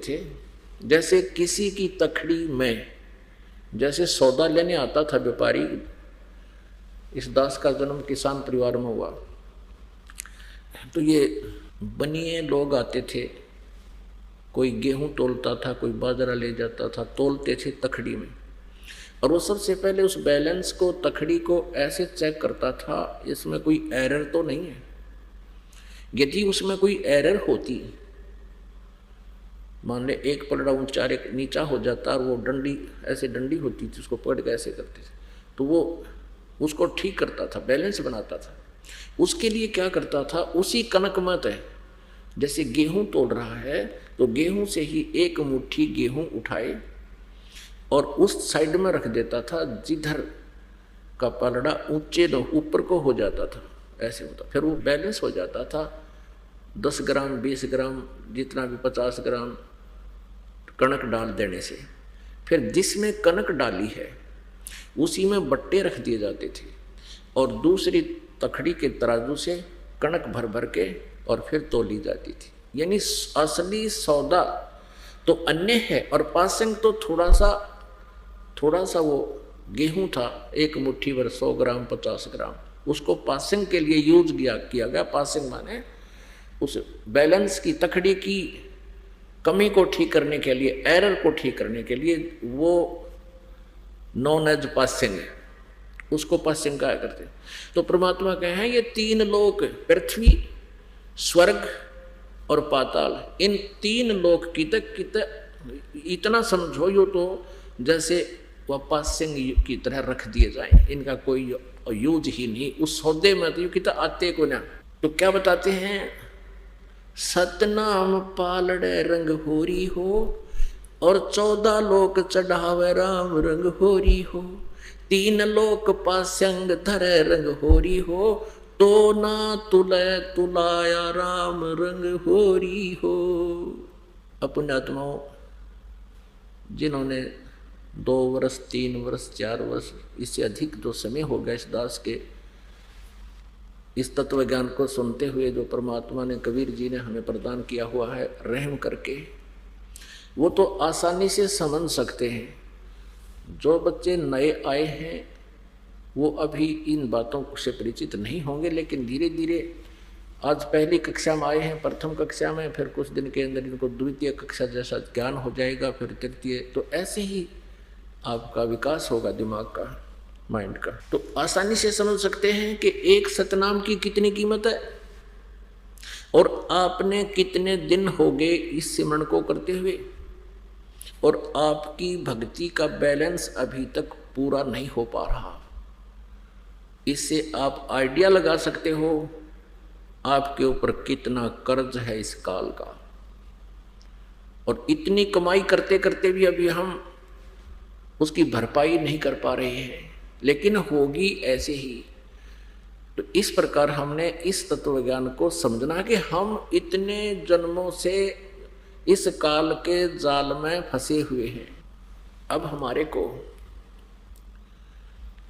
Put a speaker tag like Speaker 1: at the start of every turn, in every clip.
Speaker 1: थे। जैसे किसी की तखड़ी में जैसे सौदा लेने आता था व्यापारी। इस दास का जन्म किसान परिवार में हुआ, तो ये बनिए लोग आते थे, कोई गेहूं तोलता था, कोई बाजरा ले जाता था, तोलते थे तखड़ी में। और वो सबसे पहले उस बैलेंस को, तखड़ी को ऐसे चेक करता था, इसमें कोई एरर तो नहीं है। यदि उसमें कोई एरर होती, मान ले एक पलड़ा ऊंचा एक नीचा हो जाता और वो डंडी ऐसे डंडी होती थी, उसको पकड़ के ऐसे करते थे, तो वो उसको ठीक करता था, बैलेंस बनाता था। उसके लिए क्या करता था, उसी कनक मत है, जैसे गेहूं तोड़ रहा है तो गेहूं से ही एक मुट्ठी गेहूं उठाए और उस साइड में रख देता था जिधर का पलड़ा ऊंचे ऊपर को हो जाता था, ऐसे होता, फिर वो बैलेंस हो जाता था। 10 ग्राम 20 ग्राम जितना भी 50 ग्राम कणक डाल देने से, फिर जिसमें कणक डाली है उसी में बट्टे रख दिए जाते थे और दूसरी तखड़ी के तराजू से कणक भर भर के और फिर तोली जाती थी। यानी असली सौदा तो अन्य है और पासिंग तो थोड़ा सा वो गेहूं था, एक मुट्ठी भर 100 ग्राम 50 ग्राम, उसको पासिंग के लिए यूज किया गया। पासिंग माने उस बैलेंस की, तखड़ी की कमी को ठीक करने के लिए, एरर को ठीक करने के लिए वो नॉन एज पासिंग है, उसको पासिंग कहा करते हैं। तो परमात्मा कहे हैं ये 3 लोक, पृथ्वी, स्वर्ग और पाताल, इन 3 लोक की तक इतना समझो यो तो जैसे वह पासिंग की तरह रख दिए जाए, इनका कोई यूज ही नहीं। उस सौदे में तो कितना आते को ना। तो क्या बताते हैं, सतनाम पालड़े रंग होरी हो और 14 लोक चढ़ावे राम रंग होरी हो, 3 लोक पास्यंग धरे रंग होरी हो, तो ना तुले तुलाया राम रंग होरी हो। अपने आत्माओं जिन्होंने 2 वर्ष 3 वर्ष 4 वर्ष इससे अधिक जो समय हो गया इस दास के इस तत्व ज्ञान को सुनते हुए, जो परमात्मा ने, कबीर जी ने हमें प्रदान किया हुआ है रहम करके, वो तो आसानी से समझ सकते हैं। जो बच्चे नए आए हैं वो अभी इन बातों से परिचित नहीं होंगे, लेकिन धीरे धीरे आज पहली कक्षा में आए हैं, प्रथम कक्षा में, फिर कुछ दिन के अंदर इनको द्वितीय कक्षा जैसा ज्ञान हो जाएगा, फिर तृतीय, तो ऐसे ही आपका विकास होगा दिमाग का, माइंड का। तो आसानी से समझ सकते हैं कि एक सतनाम की कितनी कीमत है और आपने कितने दिन हो गए इस सिमरन को करते हुए, और आपकी भक्ति का बैलेंस अभी तक पूरा नहीं हो पा रहा। इससे आप आइडिया लगा सकते हो आपके ऊपर कितना कर्ज है इस काल का, और इतनी कमाई करते करते भी अभी हम उसकी भरपाई नहीं कर पा रहे हैं, लेकिन होगी ऐसे ही। तो इस प्रकार हमने इस तत्व ज्ञान को समझना कि हम इतने जन्मों से इस काल के जाल में फंसे हुए हैं। अब हमारे को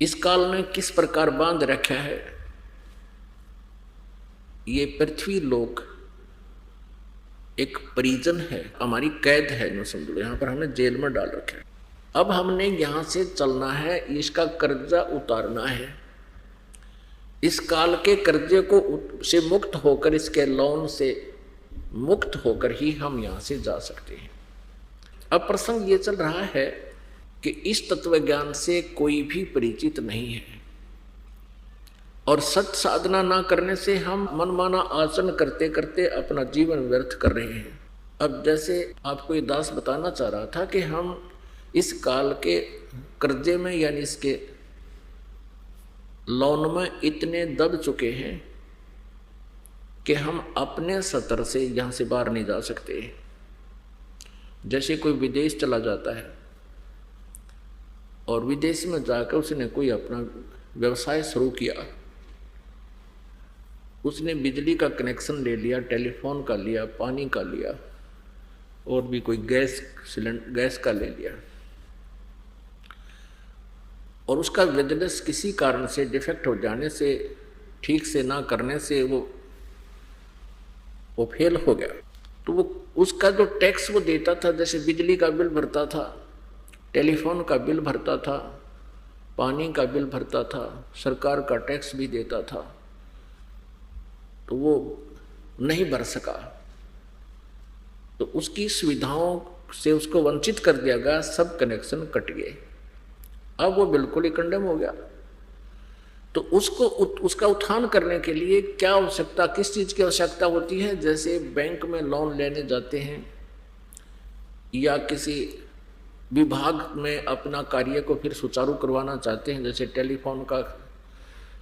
Speaker 1: इस काल ने किस प्रकार बांध रखा है। ये पृथ्वी लोक एक परिजन है, हमारी कैद है, न समझो, यहाँ पर हमने जेल में डाल रखा है। अब हमने यहाँ से चलना है, इसका कर्जा उतारना है। इस काल के कर्जे को से मुक्त होकर, इसके लोन से मुक्त होकर ही हम यहाँ से जा सकते हैं। अब प्रसंग ये चल रहा है कि इस तत्व ज्ञान से कोई भी परिचित नहीं है, और सत साधना ना करने से हम मनमाना आचरण करते करते अपना जीवन व्यर्थ कर रहे हैं। अब जैसे आपको ये दास बताना चाह रहा था कि हम इस काल के कर्जे में, यानी इसके लोन में इतने दब चुके हैं कि हम अपने सतर से यहाँ से बाहर नहीं जा सकते। जैसे कोई विदेश चला जाता है और विदेश में जाकर उसने कोई अपना व्यवसाय शुरू किया, उसने बिजली का कनेक्शन ले लिया, टेलीफोन का लिया, पानी का लिया, और भी कोई गैस का ले लिया, और उसका बिजनेस किसी कारण से डिफेक्ट हो जाने से, ठीक से ना करने से वो फेल हो गया, तो वो उसका जो टैक्स वो देता था, जैसे बिजली का बिल भरता था, टेलीफोन का बिल भरता था, पानी का बिल भरता था, सरकार का टैक्स भी देता था, तो वो नहीं भर सका, तो उसकी सुविधाओं से उसको वंचित कर दिया गया, सब कनेक्शन कट गए, अब वो बिल्कुल ही कंडेम हो गया। तो उसको उसका उत्थान करने के लिए क्या आवश्यकता, किस चीज़ की आवश्यकता होती है? जैसे बैंक में लोन लेने जाते हैं या किसी विभाग में अपना कार्य को फिर सुचारू करवाना चाहते हैं, जैसे टेलीफोन का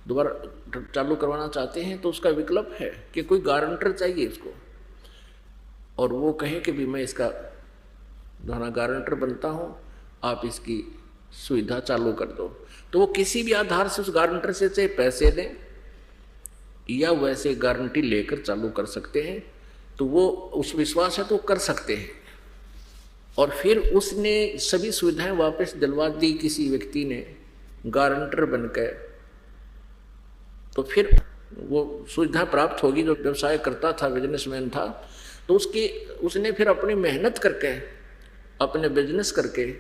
Speaker 1: दोबारा चालू करवाना चाहते हैं, तो उसका विकल्प है कि कोई गारंटर चाहिए इसको, और वो कहे कि भी मैं इसका गारंटर बनता हूँ, आप इसकी सुविधा चालू कर दो। तो वो किसी भी आधार से उस गारंटर से चाहे पैसे दें या वैसे गारंटी लेकर चालू कर सकते हैं, तो वो उस विश्वास है तो कर सकते हैं। और फिर उसने सभी सुविधाएं वापस दिलवा दी किसी व्यक्ति ने गारंटर बनकर, तो फिर वो सुविधा प्राप्त होगी। जो व्यवसाय करता था, बिजनेसमैन था, तो उसने फिर अपनी मेहनत करके, अपने बिजनेस करके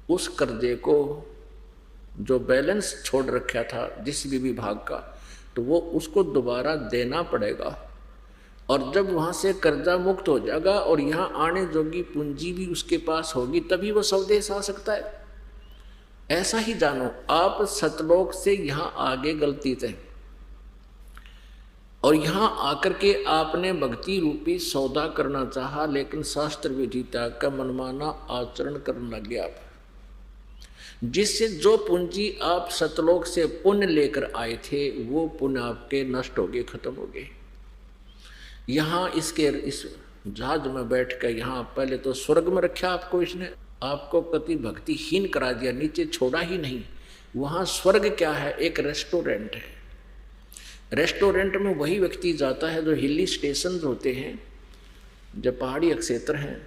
Speaker 1: उस कर्जे को जो बैलेंस छोड़ रखा था जिस भी विभाग का, तो वो उसको दोबारा देना पड़ेगा। और जब वहाँ से कर्जा मुक्त हो जाएगा और यहाँ आने जोगी पूंजी भी उसके पास होगी, तभी वो स्वदेश आ सकता है। ऐसा ही जानो, आप सतलोक से यहाँ आगे गलती थे और यहाँ आकर के आपने भक्ति रूपी सौदा करना चाहा, लेकिन शास्त्र विधि त्याग का मनमाना आचरण करने लगे आप, जिससे जो पूंजी आप सतलोक से पुण्य लेकर आए थे वो पुण्य आपके नष्ट हो गए, खत्म हो गए। यहाँ इस जहाज में बैठ कर यहाँ पहले तो स्वर्ग में रखा आपको, इसने आपको कति भक्तिहीन करा दिया, नीचे छोड़ा ही नहीं। वहाँ स्वर्ग क्या है? एक रेस्टोरेंट है। रेस्टोरेंट में वही व्यक्ति जाता है जो हिली स्टेशन होते हैं, जब पहाड़ी क्षेत्र हैं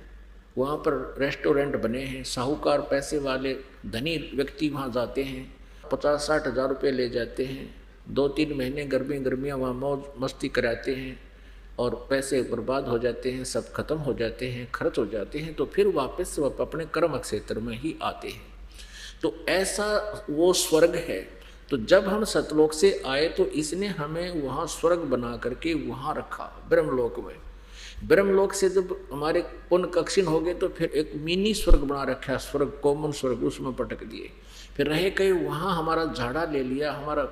Speaker 1: वहाँ पर रेस्टोरेंट बने हैं, साहूकार पैसे वाले धनी व्यक्ति वहाँ जाते हैं, 50-60 हज़ार रुपये ले जाते हैं, 2-3 महीने गर्मियाँ वहाँ मौज मस्ती कराते हैं और पैसे बर्बाद हो जाते हैं, सब खत्म हो जाते हैं, खर्च हो जाते हैं, तो फिर वापस वो अपने कर्म क्षेत्र में ही आते हैं। तो ऐसा वो स्वर्ग है। तो जब हम सतलोक से आए तो इसने हमें वहाँ स्वर्ग बना करके वहाँ रखा, ब्रह्मलोक में। ब्रह्मलोक से जब हमारे पुण्य कक्षीण हो गए तो फिर एक मिनी स्वर्ग बना रखा, स्वर्ग कॉमन स्वर्ग, उसमें पटक दिए। फिर रहे कहीं वहाँ हमारा झाड़ा ले लिया, हमारा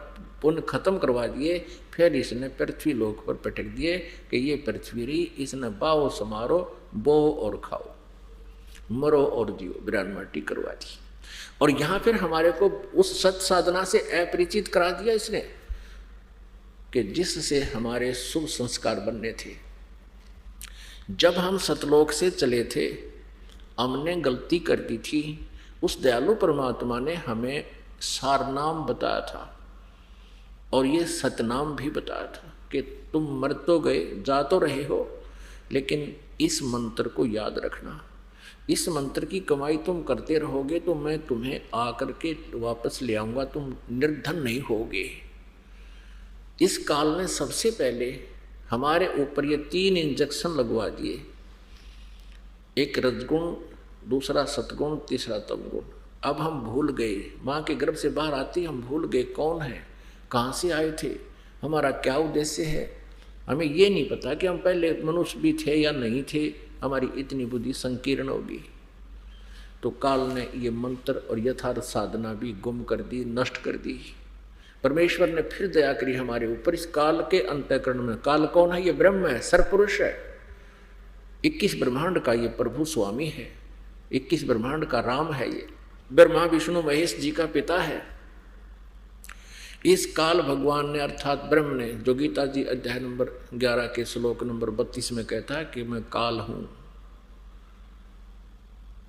Speaker 1: पुण्य खत्म करवा दिए, फिर इसने पृथ्वी लोक पर पटक दिए कि ये पृथ्वी रही, इसने बाओ समारो, बो और खाओ, मरो और जियो, बिरान माटी करवा दी। और यहाँ फिर हमारे को उस सत साधना से अपरिचित करा दिया इसने कि जिससे हमारे शुभ संस्कार बनने थे। जब हम सतलोक से चले थे, हमने गलती कर दी थी, उस दयालु परमात्मा ने हमें सारनाम बताया था और ये सतनाम भी बताया था कि तुम मर तो गए, जा तो रहे हो, लेकिन इस मंत्र को याद रखना। इस मंत्र की कमाई तुम करते रहोगे तो मैं तुम्हें आकर के वापस ले आऊँगा, तुम निर्धन नहीं होगे। इस काल ने सबसे पहले हमारे ऊपर ये 3 इंजेक्शन लगवा दिए, एक रजगुण, दूसरा सतगुण, तीसरा तमगुण। अब हम भूल गए, माँ के गर्भ से बाहर आती हम भूल गए कौन है, कहाँ से आए थे, हमारा क्या उद्देश्य है। हमें ये नहीं पता कि हम पहले मनुष्य भी थे या नहीं थे, हमारी इतनी बुद्धि संकीर्ण होगी। तो काल ने ये मंत्र और यथार्थ साधना भी गुम कर दी, नष्ट कर दी। परमेश्वर ने फिर दया करी हमारे ऊपर। इस काल के अंतःकरण में, काल कौन है? ये ब्रह्म है, सरपुरुष है, 21 ब्रह्मांड का ये प्रभु स्वामी है, 21 ब्रह्मांड का राम है, ये ब्रह्मा विष्णु महेश जी का पिता है। इस काल भगवान ने अर्थात ब्रह्म ने, जो गीता जी अध्याय नंबर 11 के श्लोक नंबर 32 में कहता है कि मैं काल हूँ,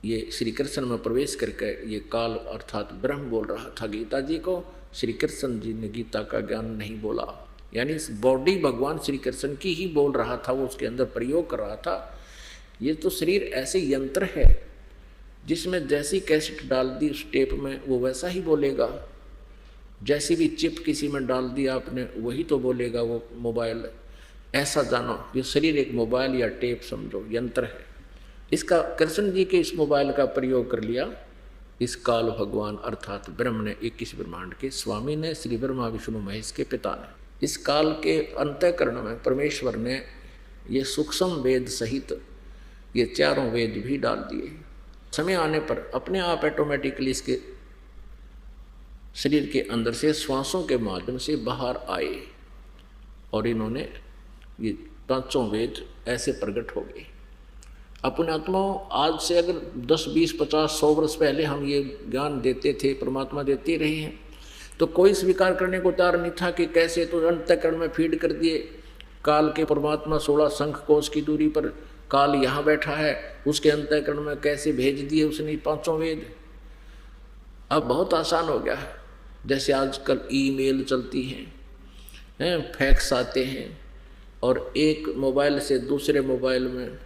Speaker 1: ये श्री कृष्ण में प्रवेश करके ये काल अर्थात ब्रह्म बोल रहा था गीता जी को। श्री कृष्ण जी ने गीता का ज्ञान नहीं बोला, यानी इस बॉडी भगवान श्री कृष्ण की ही बोल रहा था, वो उसके अंदर प्रयोग कर रहा था। ये तो शरीर ऐसे यंत्र है जिसमें जैसी कैसेट डाल दी उस टेप में वो वैसा ही बोलेगा, जैसी भी चिप किसी में डाल दी आपने वही तो बोलेगा वो मोबाइल। ऐसा जानो, ये शरीर एक मोबाइल या टेप समझो, यंत्र है। इसका कृष्ण जी के इस मोबाइल का प्रयोग कर लिया इस काल भगवान अर्थात ब्रह्म ने, 21 ब्रह्मांड के स्वामी ने, श्री ब्रह्मा विष्णु महेश के पिता ने। इस काल के अंतःकरण में परमेश्वर ने ये सूक्ष्म वेद सहित ये चारों वेद भी डाल दिए। समय आने पर अपने आप ऑटोमेटिकली इसके शरीर के अंदर से श्वासों के माध्यम से बाहर आए और इन्होंने ये पांचों वेद ऐसे प्रकट हो गए। अपने आत्माओं, आज से अगर 10, 20, 50, 100 वर्ष पहले हम ये ज्ञान देते थे, परमात्मा देते रहे हैं, तो कोई स्वीकार करने को तैयार नहीं था कि कैसे तो अंतःकरण में फीड कर दिए काल के परमात्मा 16 शंख कोश की दूरी पर काल यहाँ बैठा है, उसके अंतःकरण में कैसे भेज दिए उसने पांचों वेद। अब बहुत आसान हो गया है, जैसे आजकल ईमेल चलती हैं, फैक्स आते हैं और एक मोबाइल से दूसरे मोबाइल में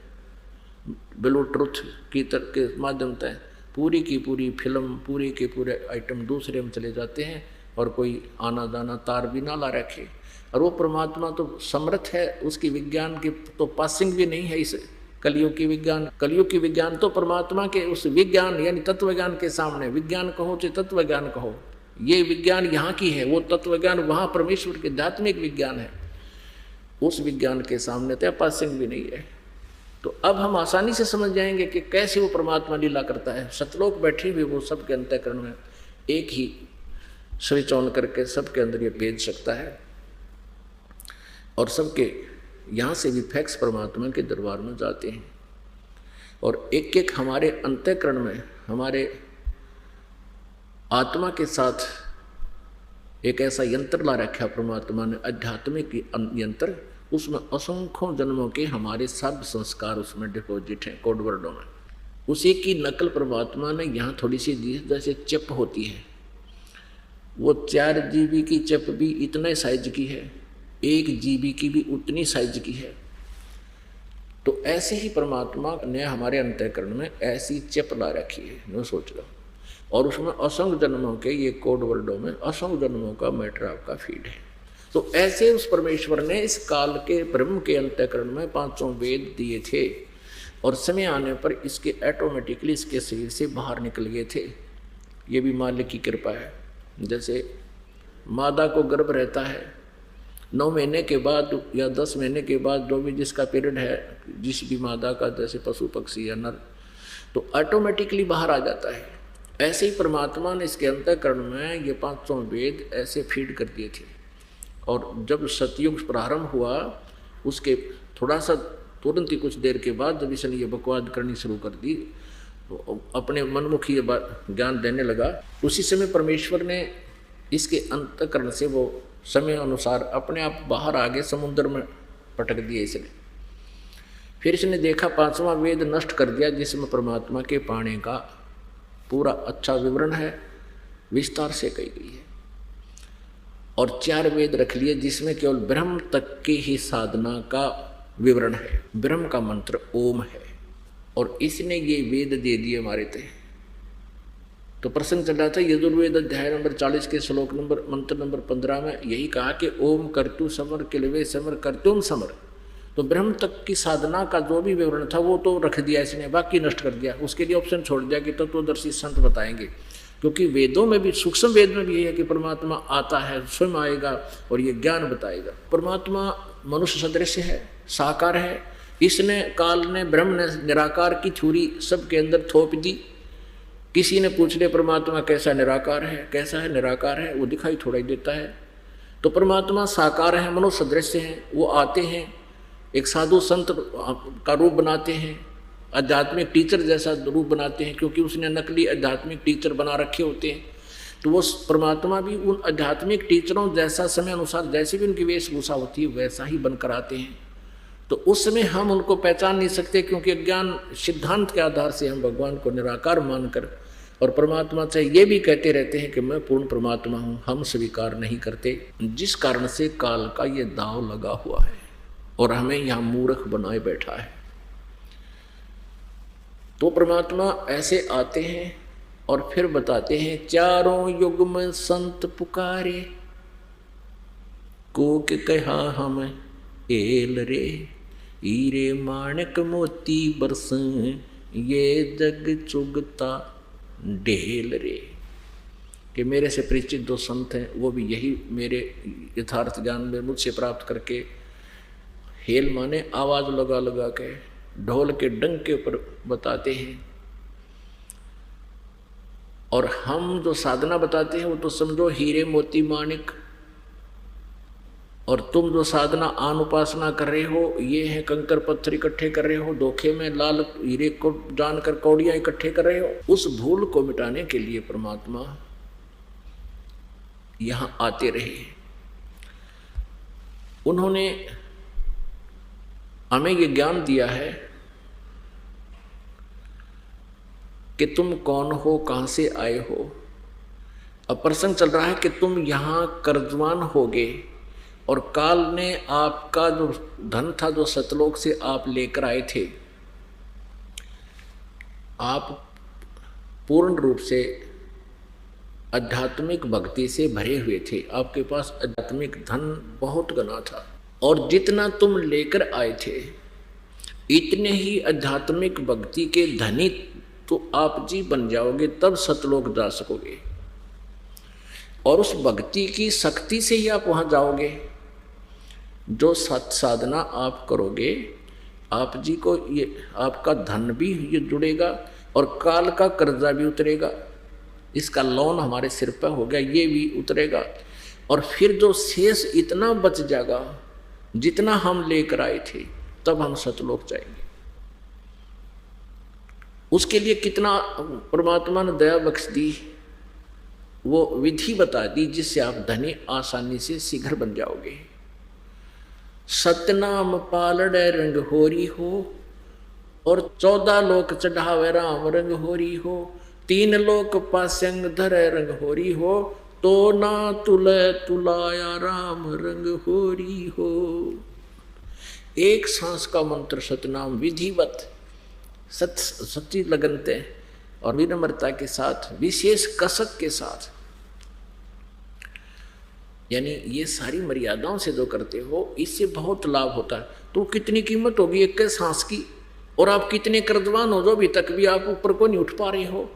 Speaker 1: ब्लूटूथ के माध्यम से पूरी की पूरी फिल्म, पूरे के पूरे आइटम दूसरे में चले जाते हैं और कोई आना जाना तार भी ना ला रखे। और वो परमात्मा तो समर्थ है, उसकी विज्ञान की तो पासिंग भी नहीं है इस कलयुग की विज्ञान। कलयुग की विज्ञान तो परमात्मा के उस विज्ञान यानी तत्वज्ञान के सामने, विज्ञान कहो चाहे तत्वज्ञान कहो, ये विज्ञान यहाँ की है, वो तत्वज्ञान वहाँ परमेश्वर के आध्यात्मिक विज्ञान है, उस विज्ञान के सामने तो पासिंग भी नहीं है। तो अब हम आसानी से समझ जाएंगे कि कैसे वो परमात्मा लीला करता है। सतलोक बैठे हुए वो सबके अंतःकरण में एक ही स्विच ऑन करके सबके अंदर ये भेज सकता है और सबके यहाँ से भी फैक्स परमात्मा के दरबार में जाते हैं और एक एक हमारे अंतःकरण में हमारे आत्मा के साथ एक ऐसा यंत्र ला रखा परमात्मा ने, आध्यात्मिक यंत्र, उसमें असंख्यों जन्मों के हमारे सब संस्कार उसमें डिपॉजिट हैं कोड वर्डों में। उसी की नकल परमात्मा ने यहाँ थोड़ी सी दी, जैसे चिप होती है, वो 4 GB की चिप भी इतने साइज की है, 1 GB की भी उतनी साइज की है। तो ऐसे ही परमात्मा ने हमारे अंतःकरण में ऐसी चिप ला रखी है, मैं सोच रहा हूँ, और उसमें असंख्य जन्मों के ये कोड वर्डों में असंख्य जन्मों का मैटर आपका फीड है। तो ऐसे उस परमेश्वर ने इस काल के ब्रह्म के अंतःकरण में 5 वेद दिए थे और समय आने पर इसके ऑटोमेटिकली इसके शरीर से बाहर निकल गए थे। ये भी मालिक की कृपा है। जैसे मादा को गर्भ रहता है, 9 महीने के बाद या 10 महीने के बाद जो भी जिसका पीरियड है, जिस भी मादा का, जैसे पशु पक्षी या नर, तो ऑटोमेटिकली बाहर आ जाता है। ऐसे ही परमात्मा ने इसके अंतःकरण में ये 5 वेद ऐसे फीड कर दिए थे। और जब सतयुग प्रारंभ हुआ उसके थोड़ा सा तुरंत ही कुछ देर के बाद जब इसने ये बकवाद करनी शुरू कर दी, तो अपने मनमुखी ये बात ज्ञान देने लगा, उसी समय परमेश्वर ने इसके अंतःकरण से वो समय अनुसार अपने आप बाहर आगे समुद्र में पटक दिए इसने। फिर इसने देखा 5वां वेद नष्ट कर दिया, जिसमें परमात्मा के पाने का पूरा अच्छा विवरण है, विस्तार से कही गई है, और 4 वेद रख लिए जिसमें केवल ब्रह्म तक की ही साधना का विवरण है। ब्रह्म का मंत्र ओम है और इसने ये वेद दे दिए हमारे थे। तो प्रसंग चल रहा था यजुर्वेद अध्याय नंबर 40 के श्लोक नंबर मंत्र नंबर 15 में यही कहा कि ओम कर्तु समर किलवे समर कर्तुम समर। तो ब्रह्म तक की साधना का जो भी विवरण था वो तो रख दिया इसने, बाकी नष्ट कर दिया। उसके लिए ऑप्शन छोड़ दिया कि तत्वदर्शी संत बताएंगे, क्योंकि वेदों में भी, सूक्ष्म वेद में भी यही है कि परमात्मा आता है, स्वयं आएगा और ये ज्ञान बताएगा। परमात्मा मनुष्य सदृश है, साकार है। इसने काल ने, ब्रह्म ने निराकार की थ्योरी सबके अंदर थोप दी। किसी ने पूछ लिया परमात्मा कैसा निराकार है, कैसा है निराकार है, वो दिखाई थोड़ा ही देता है। तो परमात्मा साकार है, मनुष्य सदृश हैं, वो आते हैं, एक साधु संत का रूप बनाते हैं, आध्यात्मिक टीचर जैसा रूप बनाते हैं, क्योंकि उसने नकली आध्यात्मिक टीचर बना रखे होते हैं। तो वो परमात्मा भी उन आध्यात्मिक टीचरों जैसा समय अनुसार जैसी भी उनकी वेशभूषा होती है वैसा ही बनकर आते हैं। तो उस समय हम उनको पहचान नहीं सकते, क्योंकि अज्ञान सिद्धांत के आधार से हम भगवान को निराकार मानकर और परमात्मा से ये भी कहते रहते हैं कि मैं पूर्ण परमात्मा हूँ, हम स्वीकार नहीं करते, जिस कारण से काल का ये दाव लगा हुआ है और हमें यहाँ मूर्ख बनाए बैठा है। तो परमात्मा ऐसे आते हैं और फिर बताते हैं, चारों युग में संत पुकारे, को के कहा हमें एल रे, हीरे माणक मोती बरस, ये जग चुगता ढेल रे। कि मेरे से परिचित जो संत हैं वो भी यही मेरे यथार्थ ज्ञान में मुझसे प्राप्त करके, हेल माने आवाज लगा लगा के ढोल के डंक के ऊपर बताते हैं। और हम जो साधना बताते हैं वो तो समझो हीरे मोती माणिक, और तुम जो साधना आन उपासना कर रहे हो ये है कंकर पत्थर इकट्ठे कर रहे हो, धोखे में लाल हीरे को जानकर कौड़ियां इकट्ठे कर रहे हो। उस भूल को मिटाने के लिए परमात्मा यहां आते रहे। उन्होंने हमें ये ज्ञान दिया है कि तुम कौन हो, कहां से आए हो। अब प्रसंग चल रहा है कि तुम यहां कर्जवान होगे, और काल ने आपका जो धन था जो सतलोक से आप लेकर आए थे, आप पूर्ण रूप से आध्यात्मिक भक्ति से भरे हुए थे, आपके पास आध्यात्मिक धन बहुत घना था, और जितना तुम लेकर आए थे इतने ही आध्यात्मिक भक्ति के धनी तो आप जी बन जाओगे, तब सतलोक जा सकोगे। और उस भक्ति की शक्ति से ही आप वहां जाओगे। जो सत साधना आप करोगे आप जी को ये आपका धन भी ये जुड़ेगा और काल का कर्जा भी उतरेगा। इसका लोन हमारे सिर पर हो गया ये भी उतरेगा, और फिर जो शेष इतना बच जाएगा जितना हम लेकर आए थे, तब हम सतलोक जाएंगे। उसके लिए कितना परमात्मा ने दया बख्श दी, वो विधि बता दी जिससे आप धनी आसानी से शीघ्र बन जाओगे। सतनाम पालड़े रंग होरी हो, और 14 लोक चढ़ावे राम रंग होरी हो। 3 लोक पासंग धरे रंग होरी हो, तो ना तुले तुलाया राम रंग होरी हो। एक सांस का मंत्र सतनाम विधिवत सच्ची लगनते और विनम्रता के साथ, विशेष कसक के साथ, यानी ये सारी मर्यादाओं से जो करते हो इससे बहुत लाभ होता है। तो कितनी कीमत होगी एक सांस की, और आप कितने कर्जवान हो जो अभी तक भी आप ऊपर को नहीं उठ पा रहे हो।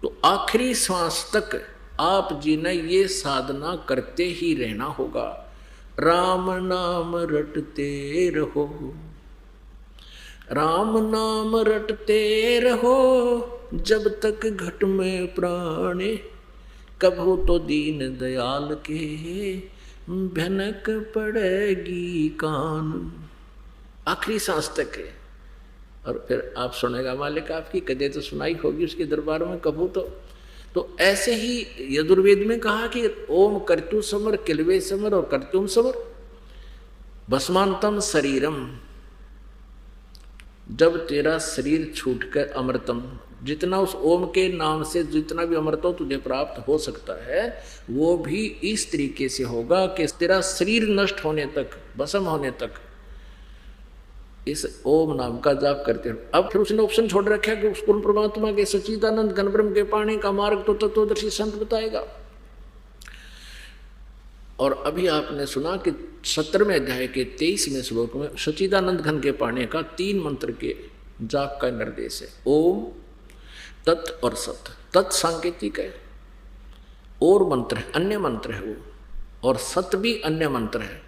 Speaker 1: तो आखिरी सांस तक आप जी ने ये साधना करते ही रहना होगा। राम नाम रटते रहो, राम नाम रटते रहो, जब तक घट में प्राणे, कभू तो दीन दयाल के भनक पड़ेगी कान। आखिरी सांस तक है। और फिर आप सुनेगा मालिक आपकी कदे तो सुनाई होगी उसके दरबार में कभू तो ऐसे ही यजुर्वेद में कहा कि ओम कर्तु समर किलवे समर और कर्तुम समर भस्मांतम शरीरम। जब तेरा शरीर छूटकर अमृतम, जितना उस ओम के नाम से जितना भी अमृतो तुझे प्राप्त हो सकता है वो भी इस तरीके से होगा कि तेरा शरीर नष्ट होने तक, भस्म होने तक इस ओम नाम का जाप करते हो। अब फिर उसने ऑप्शन छोड़ रखा कि उस पूर्ण परमात्मा के सच्चिदानंद घन ब्रह्म के पाने का मार्ग तो तत्वदर्शी संत बताएगा। और अभी आपने सुना कि 17वें अध्याय के 23वें श्लोक में सच्चिदानंद घन के पाने का 3 मंत्र के जाप का निर्देश है। ओम, तत् और सत। तत् सांकेतिक है, और मंत्र है, अन्य मंत्र है वो, और सत भी अन्य मंत्र है।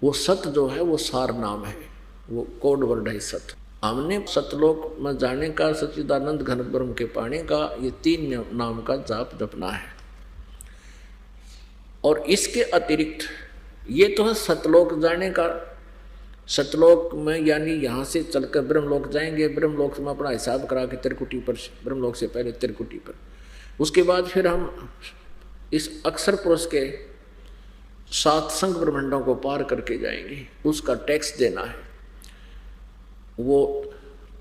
Speaker 1: वो सत जो है वो सार नाम है, वो कोड वर्ड है सत। हमने सतलोक में जाने का, सच्चिदानंद घन ब्रह्म के पाने का, ये 3 नाम का जाप जपना है। और इसके अतिरिक्त ये तो है सतलोक जाने का। सतलोक में यानी यहाँ से चलकर ब्रह्मलोक जाएंगे, ब्रह्मलोक में अपना हिसाब करा के त्रिकुटी पर, ब्रह्मलोक से पहले त्रिकुटी पर, उसके बाद फिर हम इस अक्षर पुरुष के 7 संग ब्रह्मांडों को पार करके जाएंगे। उसका टैक्स देना है। वो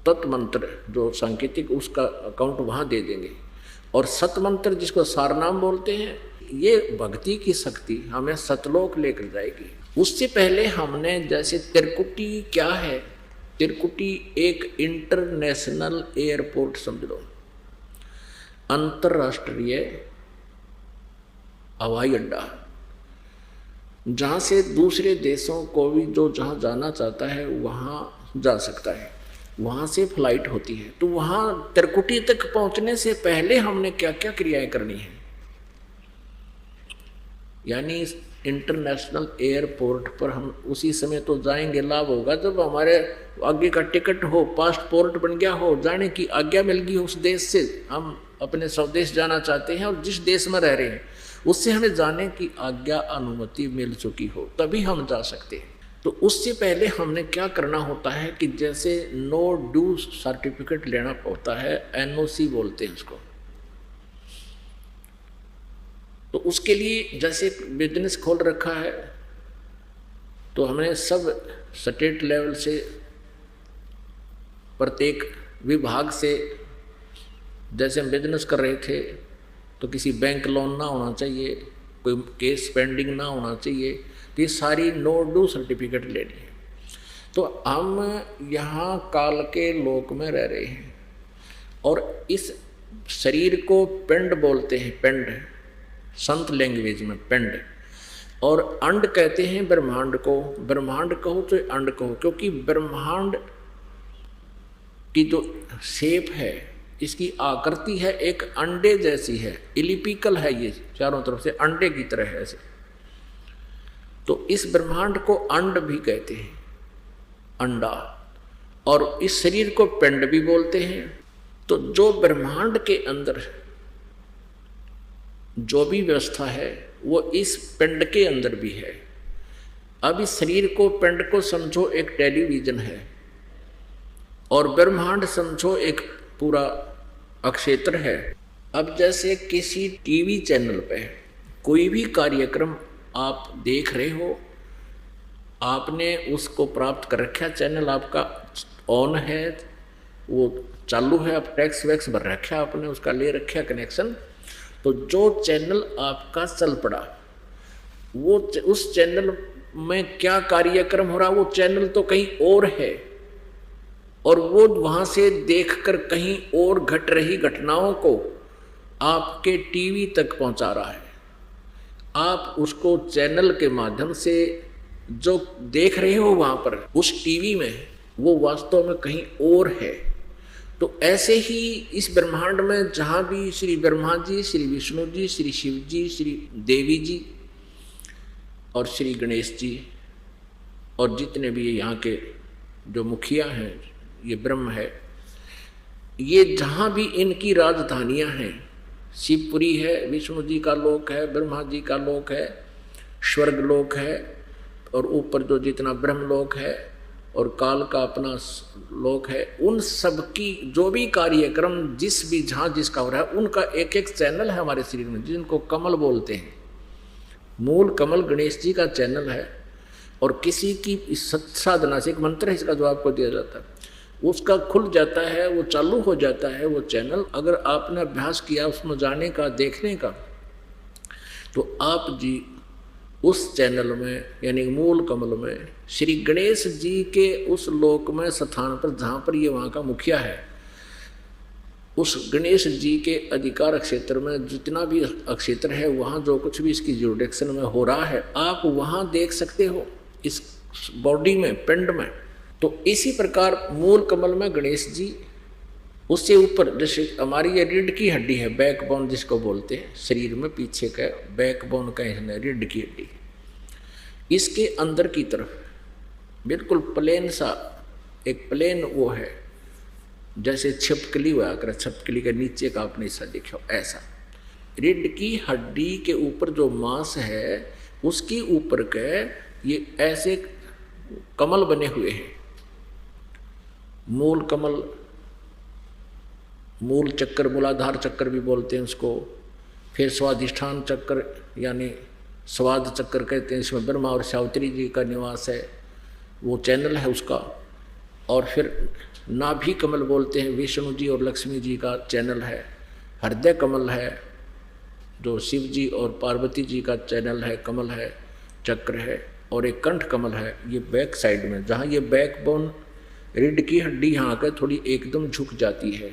Speaker 1: तत्मंत्र जो सांकेतिक उसका अकाउंट वहाँ दे देंगे। और सतमंत्र जिसको सारनाम बोलते हैं, ये भक्ति की शक्ति हमें सतलोक लेकर जाएगी। उससे पहले हमने जैसे त्रिकुटी क्या है, त्रिकुटी एक इंटरनेशनल एयरपोर्ट समझ लो, अंतरराष्ट्रीय हवाई अड्डा। जहाँ से दूसरे देशों को भी जो जहाँ जाना चाहता है वहाँ जा सकता है, वहाँ से फ्लाइट होती है। तो वहाँ त्रिकुटी तक पहुँचने से पहले हमने क्या क्या क्रियाएं करनी है, यानी इंटरनेशनल एयरपोर्ट पर हम उसी समय तो जाएंगे, लाभ होगा जब हमारे आगे का टिकट हो, पासपोर्ट बन गया हो, जाने की आज्ञा मिल गई उस देश से, हम अपने स्वदेश जाना चाहते हैं और जिस देश में रह रहे हैं उससे हमें जाने की आज्ञा अनुमति मिल चुकी हो, तभी हम जा सकते हैं। तो उससे पहले हमने क्या करना होता है कि जैसे नो ड्यू सर्टिफिकेट लेना होता है, NOC बोलते हैं उसको। तो उसके लिए जैसे बिजनेस खोल रखा है तो हमने सब स्टेट लेवल से, प्रत्येक विभाग से, जैसे हम बिजनेस कर रहे थे तो किसी बैंक लोन ना होना चाहिए, कोई केस पेंडिंग ना होना चाहिए, तो ये सारी नो ड्यू सर्टिफिकेट लेनी है। तो हम यहाँ काल के लोक में रह रहे हैं और इस शरीर को पिंड बोलते हैं, पिंड संत लैंग्वेज में पिंड, और अंड कहते हैं ब्रह्मांड को। ब्रह्मांड कहो तो अंड कहो, क्योंकि ब्रह्मांड की जो शेप है, इसकी आकृति है एक अंडे जैसी है, इलिपिकल है, ये चारों तरफ से अंडे की तरह है ऐसे। तो इस ब्रह्मांड को अंड भी कहते हैं, अंडा, और इस शरीर को पिंड भी बोलते हैं। तो जो ब्रह्मांड के अंदर जो भी व्यवस्था है वो इस पिंड के अंदर भी है। अब इस शरीर को, पिंड को समझो एक टेलीविजन है और ब्रह्मांड समझो एक पूरा अक्षेत्र है। अब जैसे किसी टीवी चैनल पे कोई भी कार्यक्रम आप देख रहे हो, आपने उसको प्राप्त कर रखा, चैनल आपका ऑन है, वो चालू है, आप टैक्स वैक्स भर रखा आपने, उसका ले रखा कनेक्शन। तो जो चैनल आपका चल पड़ा, वो उस चैनल में क्या कार्यक्रम हो रहा, वो चैनल तो कहीं और है और वो वहाँ से देखकर कहीं और घट रही घटनाओं को आपके टीवी तक पहुँचा रहा है। आप उसको चैनल के माध्यम से जो देख रहे हो वहाँ पर उस टीवी में, वो वास्तव में कहीं और है। तो ऐसे ही इस ब्रह्मांड में जहाँ भी श्री ब्रह्मा जी, श्री विष्णु जी, श्री शिव जी, श्री देवी जी और श्री गणेश जी और जितने भी यहाँ के जो मुखिया हैं, ये ब्रह्म है, ये जहाँ भी इनकी राजधानियाँ हैं, शिवपुरी है, विष्णु जी का लोक है, ब्रह्मा जी का लोक है, स्वर्ग लोक है, और ऊपर जो जितना ब्रह्म लोक है और काल का अपना लोक है, उन सब की जो भी कार्यक्रम जिस भी जहाँ जिसका हो रहा है, उनका एक एक चैनल है हमारे शरीर में, जिनको कमल बोलते हैं। मूल कमल गणेश जी का चैनल है, और किसी की साधना से एक मंत्र है इसका जो आपको दिया जाता है, उसका खुल जाता है, वो चालू हो जाता है वो चैनल। अगर आपने अभ्यास किया उसमें जाने का, देखने का, तो आप जी उस चैनल में यानी मूल कमल में श्री गणेश जी के उस लोक में स्थान पर, जहाँ पर ये वहाँ का मुखिया है, उस गणेश जी के अधिकार क्षेत्र में जितना भी क्षेत्र है, वहाँ जो कुछ भी इसकी जुरिडिक्शन में हो रहा है, आप वहाँ देख सकते हो इस बॉडी में, पिंड में। तो इसी प्रकार मूल कमल में गणेश जी, उससे ऊपर जैसे हमारी ये रीढ़ की हड्डी है, बैकबोन जिसको बोलते हैं, शरीर में पीछे का बैकबोन का है, रीढ़ की हड्डी, इसके अंदर की तरफ बिल्कुल प्लेन सा एक प्लेन वो है, जैसे छिपकली हुआ कर, छिपकली के नीचे का आपने ऐसा देखो, ऐसा रीढ़ की हड्डी के ऊपर जो मांस है उसके ऊपर के ये ऐसे कमल बने हुए हैं, मूल कमल, मूल चक्कर, मूलाधार चक्कर भी बोलते हैं उसको, फिर स्वाधिष्ठान चक्कर यानी स्वाद चक्कर कहते हैं, इसमें ब्रह्मा और सावित्री जी का निवास है, वो चैनल है उसका। और फिर नाभि कमल बोलते हैं, विष्णु जी और लक्ष्मी जी का चैनल है। हृदय कमल है जो शिव जी और पार्वती जी का चैनल है, कमल है, चक्र है। और एक कंठ कमल है, ये बैक साइड में, जहाँ ये बैकबोन रीढ़ की हड्डी यहाँ का थोड़ी एकदम झुक जाती है,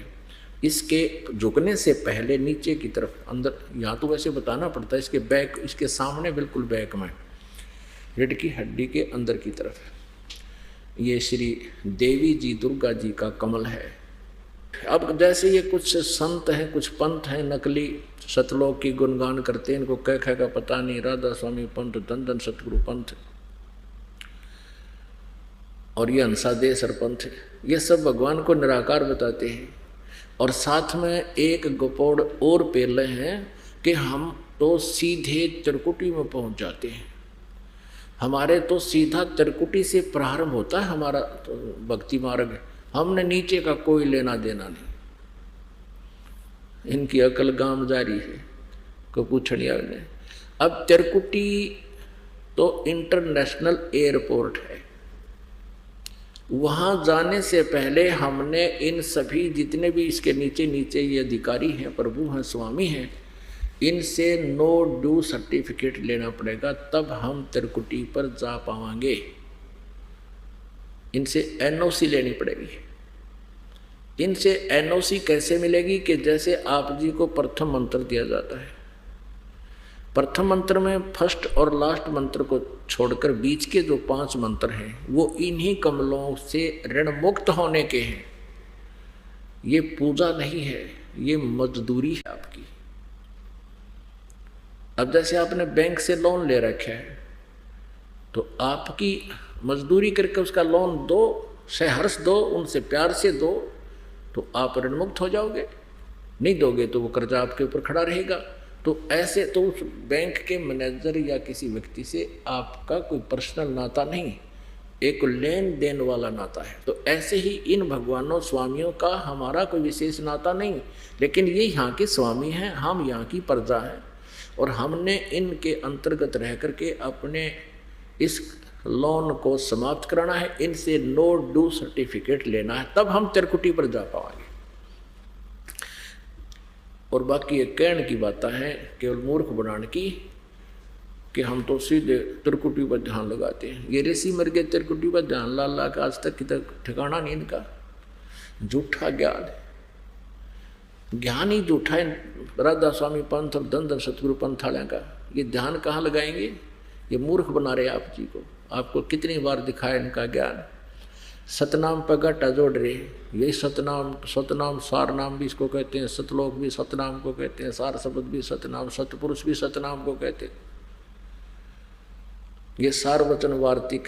Speaker 1: इसके झुकने से पहले नीचे की तरफ अंदर, यहाँ तो वैसे बताना पड़ता है, इसके बैक, इसके सामने बिल्कुल बैक में रीढ़ की हड्डी के अंदर की तरफ। ये श्री देवी जी दुर्गा जी का कमल है। अब जैसे ये कुछ संत हैं, कुछ पंथ हैं नकली, सतलोक की गुणगान करते हैं, इनको कह कह का पता नहीं, राधा स्वामी पंथ, धन धन सतगुरु पंथ और ये हंसादेसर पंथ, ये सब भगवान को निराकार बताते हैं। और साथ में एक गपोड़ और पेले हैं कि हम तो सीधे त्रिकुटी में पहुंच जाते हैं। हमारे तो सीधा त्रिकुटी से प्रारंभ होता है हमारा तो भक्ति मार्ग, हमने नीचे का कोई लेना देना नहीं। इनकी अकल गांव जारी है को पूछनिया ने। अब त्रिकुटी तो इंटरनेशनल एयरपोर्ट है, वहाँ जाने से पहले हमने इन सभी जितने भी इसके नीचे नीचे ये अधिकारी हैं, प्रभु हैं, स्वामी हैं, इनसे नो ड्यू सर्टिफिकेट लेना पड़ेगा, तब हम त्रिकुटी पर जा पाएंगे। इनसे एनओसी लेनी पड़ेगी। इनसे एनओसी कैसे मिलेगी कि जैसे आप जी को प्रथम मंत्र दिया जाता है, प्रथम मंत्र में फर्स्ट और लास्ट मंत्र को छोड़कर बीच के जो 5 मंत्र हैं वो इन्हीं कमलों से ऋण मुक्त होने के हैं। ये पूजा नहीं है, ये मजदूरी है आपकी। अब जैसे आपने बैंक से लोन ले रखा है तो आपकी मजदूरी करके उसका लोन दो, सहर्ष दो, उनसे प्यार से दो, तो आप ऋण मुक्त हो जाओगे। नहीं दोगे तो वो कर्जा आपके ऊपर खड़ा रहेगा। तो ऐसे तो उस बैंक के मैनेजर या किसी व्यक्ति से आपका कोई पर्सनल नाता नहीं, एक लेन देन वाला नाता है। तो ऐसे ही इन भगवानों स्वामियों का हमारा कोई विशेष नाता नहीं, लेकिन ये यहाँ के स्वामी हैं, हम यहाँ की प्रजा हैं, और हमने इनके अंतर्गत रह करके अपने इस लोन को समाप्त कराना है, इनसे नो ड्यू सर्टिफिकेट लेना है, तब हम त्रिकुटी पर जा पाएंगे। और बाकी ये कहने की बातें हैं केवल मूर्ख बनाने की कि हम तो सीधे त्रिकुटी पर ध्यान लगाते हैं। ये ऋषि मर गए त्रिकुटी पर ध्यान ला ला के, आज तक की तक ठिकाना नहीं इनका। झूठा ज्ञान, ज्ञान ही झूठा है। राधा स्वामी पंथ और धन धन सतगुरु पंथ वाले का ये ध्यान कहाँ लगाएंगे? ये मूर्ख बना रहे आप जी को। आपको कितनी बार दिखाया इनका ज्ञान। सतनाम पर घाटा जोड़ रहे, यही सतनाम, सतनाम सार नाम भी इसको कहते हैं, सतलोक भी सतनाम को कहते हैं, सार शब्द भी सतनाम, सतपुरुष भी सतनाम को कहते हैं। ये सार वचन वार्तिक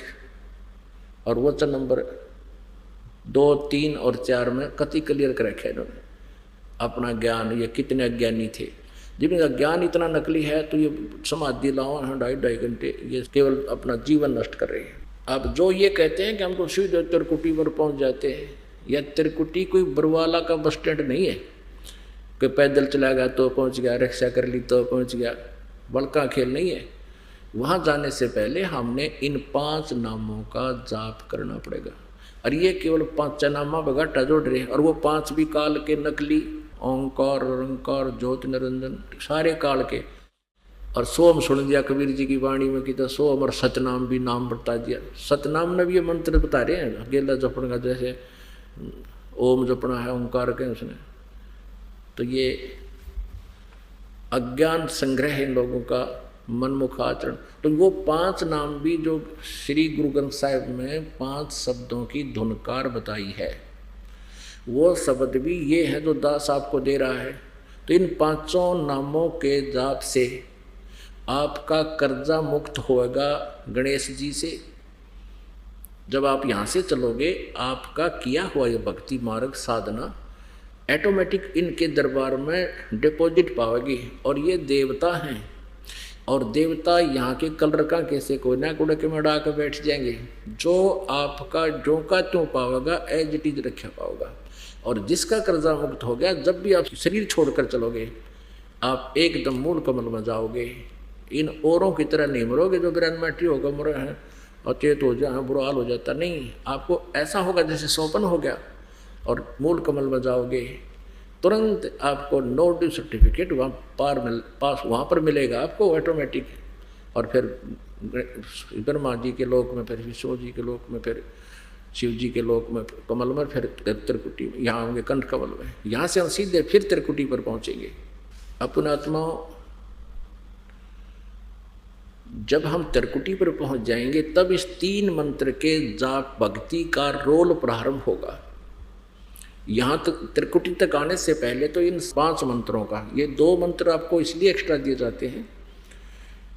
Speaker 1: और वचन नंबर 2, 3 और 4 में कति क्लियर कर रखे इन्होंने अपना ज्ञान। ये कितने अज्ञानी थे, जिनका ज्ञान इतना नकली है तो ये समाधि लाओ 2.5 घंटे, ये केवल अपना जीवन नष्ट कर रहे हैं। अब जो ये कहते हैं कि हम तो सीधे त्रिकुटी पर पहुंच जाते हैं, यह त्रिकुटी कोई बरवाला का बस स्टैंड नहीं है कि पैदल चला गया तो पहुंच गया, रिक्शा कर ली तो पहुंच गया, बड़का खेल नहीं है। वहाँ जाने से पहले हमने इन 5 नामों का जाप करना पड़ेगा। और ये केवल 5 नामा बगाटा जोड़ रहे हैं, और वो 5 भी काल के नकली, ओंकार, ओंकार, ज्योति निरंजन, सारे काल के। और सोम सुन दिया कबीर जी की वाणी में कि तो सोम और सतनाम भी नाम बता दिया। सतनाम में भी ये मंत्र बता रहे हैं, अकेला जपण का, जैसे ओम जपना है, ओंकार के उसने। तो ये अज्ञान संग्रह इन लोगों का, मनमुख आचरण। तो वो 5 नाम भी जो श्री गुरु ग्रंथ साहिब में 5 शब्दों की धुनकार बताई है, वो शब्द भी ये है जो दास आपको दे रहा है। तो इन 5 नामों के जाप से आपका कर्जा मुक्त होगा गणेश जी से। जब आप यहाँ से चलोगे, आपका किया हुआ ये भक्ति मार्ग साधना ऑटोमेटिक इनके दरबार में डिपॉजिट पाओगी। और ये देवता हैं, और देवता यहाँ के कलर का कैसे कोई ना कुड़ा के में उड़ा कर बैठ जाएंगे। जो आपका जो का त्यों पाओगा एज इट इज रखा पाओगा। और जिसका कर्जा मुक्त हो गया, जब भी आप शरीर छोड़कर चलोगे, आप एकदम मूल कमल में जाओगे। इन औरों की तरह नहीं मरोगे जो ग्रैंडमैट्री होगा, मरे हैं अचेत हो जाए, बुरा हाल हो जाता। नहीं, आपको ऐसा होगा जैसे सोपन हो गया, और मूल कमल में जाओगे, तुरंत आपको नो ड्यू सर्टिफिकेट वहाँ पर मिलेगा आपको ऑटोमेटिक। और फिर ब्रह्मा जी के लोक में, फिर विष्णु जी के लोक में, फिर शिव जी के लोक में कमल में, फिर त्रिकुटी में, यहाँ होंगे कंठ कमल में। यहाँ से हम सीधे फिर त्रिकुटी पर पहुँचेंगे। अपने आत्माओं, जब हम त्रिकुटी पर पहुंच जाएंगे तब इस 3 मंत्र के जाप भक्ति का रोल प्रारंभ होगा। यहाँ तक त्रिकुटी तक आने से पहले तो इन 5 मंत्रों का, ये 2 मंत्र आपको इसलिए एक्स्ट्रा दिए जाते हैं,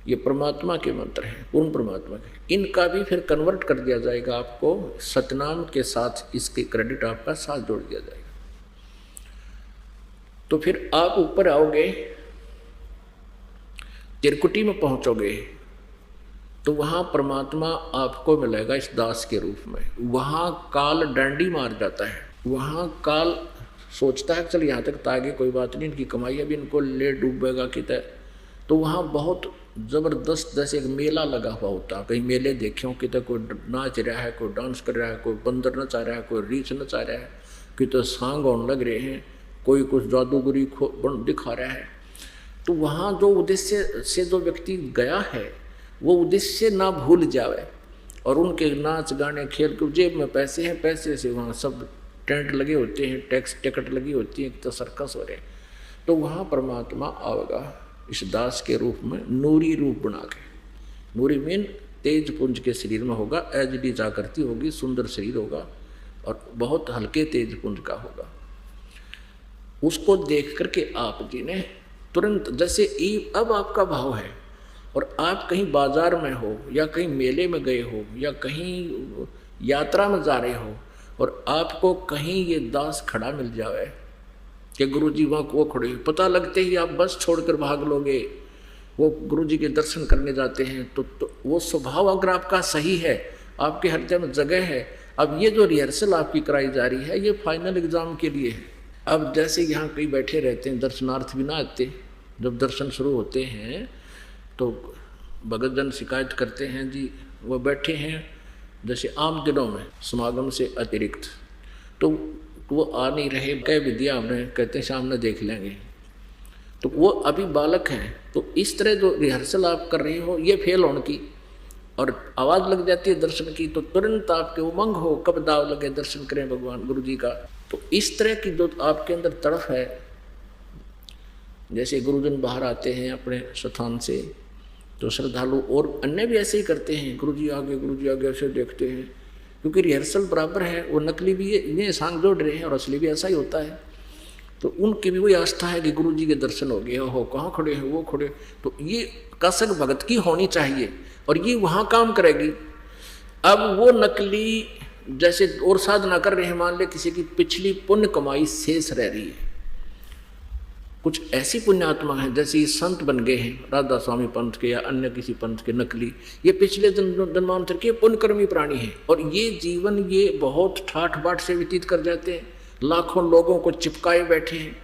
Speaker 1: ये परमात्मा के मंत्र हैं, पूर्ण परमात्मा के, इनका भी फिर कन्वर्ट कर दिया जाएगा आपको सतनाम के साथ, इसके क्रेडिट आपका साथ जोड़ दिया जाएगा। तो फिर आप ऊपर आओगे, त्रिकुटी में पहुंचोगे तो वहां परमात्मा आपको मिलेगा इस दास के रूप में। वहां काल डंडी मार जाता है, वहां काल सोचता है चल यहाँ तक तो आगे कोई बात नहीं, इनकी कमाई अभी इनको ले डूबेगा कितना। तो वहाँ बहुत ज़बरदस्त जैसे एक मेला लगा हुआ होता, कहीं मेले देखे हो, कितना कोई नाच रहा है, कोई डांस कर रहा है, कोई बंदर नचा रहा है, कोई रीछ नचा रहा है, कितना सांग होने लग रहे हैं, कोई कुछ जादूगरी दिखा रहा है। तो वहाँ जो उद्देश्य से जो व्यक्ति गया है वो उद्देश्य ना भूल जावे, और उनके नाच गाने खेल के जेब में पैसे हैं, पैसे से वहाँ सब टेंट लगे होते हैं, टैक्स टिकट लगी होती है, तो सर्कस हो रहे। तो वहाँ परमात्मा आएगा इस दास के रूप में, नूरी रूप बना के। नूरी मीन तेज पुंज के शरीर में होगा, एचडी जागृति होगी, सुंदर शरीर होगा और बहुत हल्के तेज पुंज का होगा। उसको देख करके आप जी ने तुरंत जैसे अब आपका भाव है और आप कहीं बाजार में हो या कहीं मेले में गए हो या कहीं यात्रा में जा रहे हो और आपको कहीं ये दास खड़ा मिल जाए कि गुरुजी वहाँ वो खड़े, पता लगते ही आप बस छोड़कर भाग लोगे, वो गुरुजी के दर्शन करने जाते हैं। तो वो स्वभाव अगर आपका सही है, आपके हृदय में जगह है। अब ये जो रिहर्सल आपकी कराई जा रही है ये फाइनल एग्जाम के लिए है। अब जैसे यहाँ कहीं बैठे रहते हैं, दर्शनार्थ भी ना आते, जब दर्शन शुरू होते हैं तो भगतजन शिकायत करते हैं जी वो बैठे हैं जैसे आम दिनों में समागम से अतिरिक्त, तो वो आ नहीं रहे, कह भी दिया हमने, कहते हैं सामने देख लेंगे। तो वो अभी बालक हैं। तो इस तरह जो रिहर्सल आप कर रहे हो ये फेल होने की और आवाज़ लग जाती है दर्शन की, तो तुरंत आपके उमंग हो कब दाव लगे दर्शन करें भगवान गुरु जी का। तो इस तरह की जो आपके अंदर तड़फ है, जैसे गुरुजन बाहर आते हैं अपने स्थान से तो श्रद्धालु और अन्य भी ऐसे ही करते हैं, गुरुजी आगे ऐसे देखते हैं, क्योंकि रिहर्सल बराबर है। वो नकली भी ये सांग जोड़ रहे हैं और असली भी ऐसा ही होता है। तो उनकी भी वही आस्था है कि गुरुजी के दर्शन हो गए, हो कहाँ खड़े हैं वो खड़े। तो ये कसक भगत की होनी चाहिए और ये वहाँ काम करेगी। अब वो नकली जैसे और साधना कर रहे हैं, मान ले किसी की पिछली पुण्य कमाई शेष रह रही है, कुछ ऐसी पुण्यात्मा है जैसे ये संत बन गए हैं राधा स्वामी पंथ के या अन्य किसी पंथ के नकली, ये पिछले जन्मांतर के पुण्यकर्मी प्राणी हैं और ये जीवन ये बहुत ठाठ बाट से व्यतीत कर जाते हैं, लाखों लोगों को चिपकाए बैठे हैं।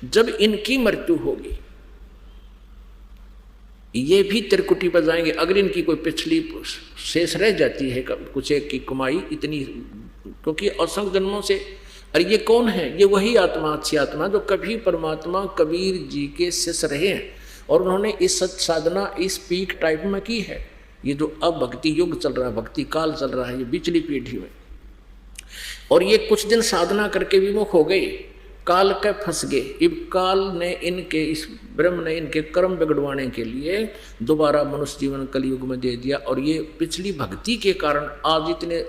Speaker 1: जब इनकी मृत्यु होगी ये भी त्रिकुटी पर जाएंगे। अगर इनकी कोई पिछली शेष रह जाती है कुछ एक की कमाई इतनी, क्योंकि असंख्य जन्मों से, अरे ये कौन है, ये वही आत्मा, अच्छी आत्मा जो कभी परमात्मा कबीर जी के शिष्य रहे हैं और उन्होंने इस सत साधना इस पीक टाइप में की है। ये जो अब भक्ति युग चल रहा है, भक्ति काल चल रहा है, ये बिचली पीढ़ी में, और ये कुछ दिन साधना करके विमुख हो गए, काल के फंस गए। अब काल ने इनके, इस ब्रह्म ने इनके कर्म बिगड़वाने के लिए दोबारा मनुष्य जीवन कलयुग में दे दिया और ये पिछली भक्ति के कारण आज इतने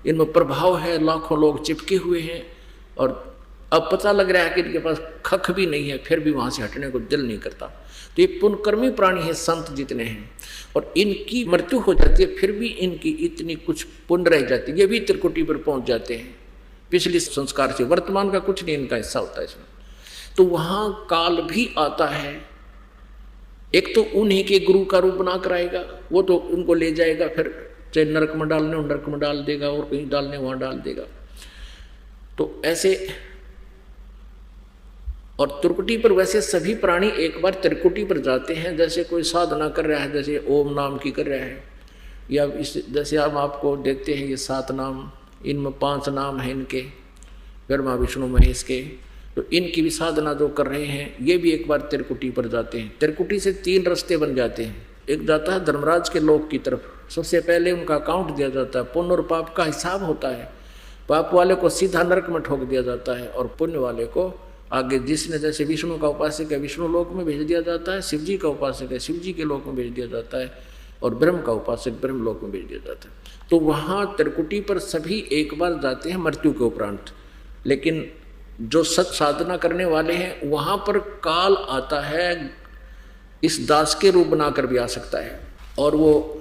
Speaker 1: इनमें प्रभाव है, लाखों लोग चिपके हुए हैं और अब पता लग रहा है कि इनके पास खख भी नहीं है, फिर भी वहाँ से हटने को दिल नहीं करता। तो ये पुण्यकर्मी प्राणी है, संत जितने हैं, और इनकी मृत्यु हो जाती है फिर भी इनकी इतनी कुछ पुण्य रह जाती है, ये भी त्रिकुटी पर पहुँच जाते हैं पिछले संस्कार से। वर्तमान का कुछ नहीं इनका हिस्सा होता है इसमें। तो वहाँ काल भी आता है, एक तो उन्हीं के गुरु का रूप बना कर आएगा, वो तो उनको ले जाएगा, फिर चाहे नरक में डालने नरक में डाल देगा और कहीं डालने वहाँ डाल देगा। तो ऐसे, और त्रिकुटी पर वैसे सभी प्राणी एक बार त्रिकुटी पर जाते हैं। जैसे कोई साधना कर रहा है, जैसे ओम नाम की कर रहा है, या इस जैसे हम आपको देखते हैं ये 7 नाम, इनमें 5 नाम हैं इनके, ब्रह्मा विष्णु महेश के, तो इनकी भी साधना जो कर रहे हैं ये भी एक बार त्रिकुटी पर जाते हैं। त्रिकुटी से 3 रास्ते बन जाते हैं। एक जाता है धर्मराज के लोक की तरफ, सबसे पहले उनका अकाउंट दिया जाता है, पुण्य और पाप का हिसाब होता है। पाप वाले को सीधा नरक में ठोक दिया जाता है और पुण्य वाले को आगे, जिसने जैसे विष्णु का उपासक है विष्णु लोक में भेज दिया जाता है, शिव जी का उपासक है शिव जी के लोक में भेज दिया जाता है, और ब्रह्म का उपासक ब्रह्मलोक में भेज दिया जाता है। तो वहाँ त्रिकुटी पर सभी एक बार जाते हैं मृत्यु के उपरांत, लेकिन जो सत साधना करने वाले हैं वहाँ पर काल आता है, इस दास के रूप बनाकर भी आ सकता है, और वो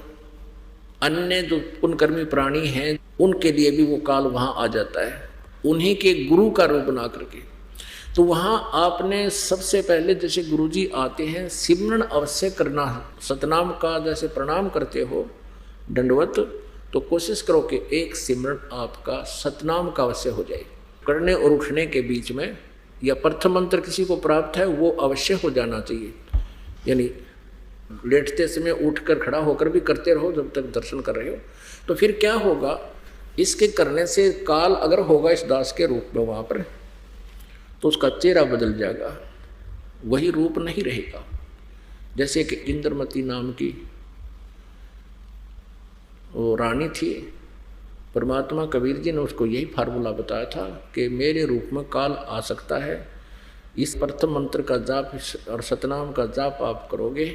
Speaker 1: अन्य जो पुण्यकर्मी प्राणी हैं उनके लिए भी वो काल वहाँ आ जाता है, उन्हीं के गुरु का रूप बना करके। तो वहाँ आपने सबसे पहले जैसे गुरुजी आते हैं सिमरन अवश्य करना है। सतनाम का जैसे प्रणाम करते हो दंडवत, तो कोशिश करो कि एक सिमरन आपका सतनाम का अवश्य हो जाए। करने और उठने के बीच में या प्रथम मंत्र किसी को प्राप्त है वो अवश्य हो जाना चाहिए, यानी लेटते समय उठकर खड़ा होकर भी करते रहो जब तक दर्शन कर रहे हो। तो फिर क्या होगा, इसके करने से काल अगर होगा इस दास के रूप में वहाँ पर, तो उसका चेहरा बदल जाएगा, वही रूप नहीं रहेगा। जैसे कि इंद्रमती नाम की वो रानी थी, परमात्मा कबीर जी ने उसको यही फार्मूला बताया था कि मेरे रूप में काल आ सकता है, इस प्रथम मंत्र का जाप और सतनाम का जाप आप करोगे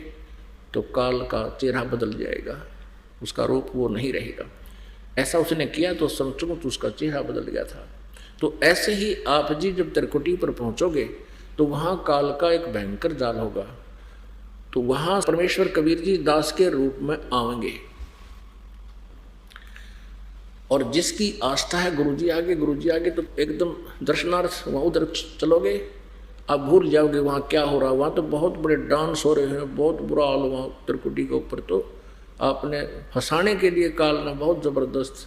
Speaker 1: तो काल का चेहरा बदल जाएगा, उसका रूप वो नहीं रहेगा। ऐसा उसने किया तो सचमुच उसका चेहरा बदल गया था। तो ऐसे ही आप जी जब त्रिकुटी पर पहुंचोगे तो वहाँ काल का एक भयंकर जाल होगा, तो वहाँ परमेश्वर कबीर जी दास के रूप में आएंगे, और जिसकी आस्था है गुरुजी आगे तो एकदम दर्शनार्थ वहाँ उधर चलोगे, आप भूल जाओगे वहाँ क्या हो रहा है। वहाँ तो बहुत बड़े डांस हो रहे हैं, बहुत बुरा हाल वहाँ त्रिकुटी के ऊपर। तो आपने फंसाने के लिए काल ने बहुत ज़बरदस्त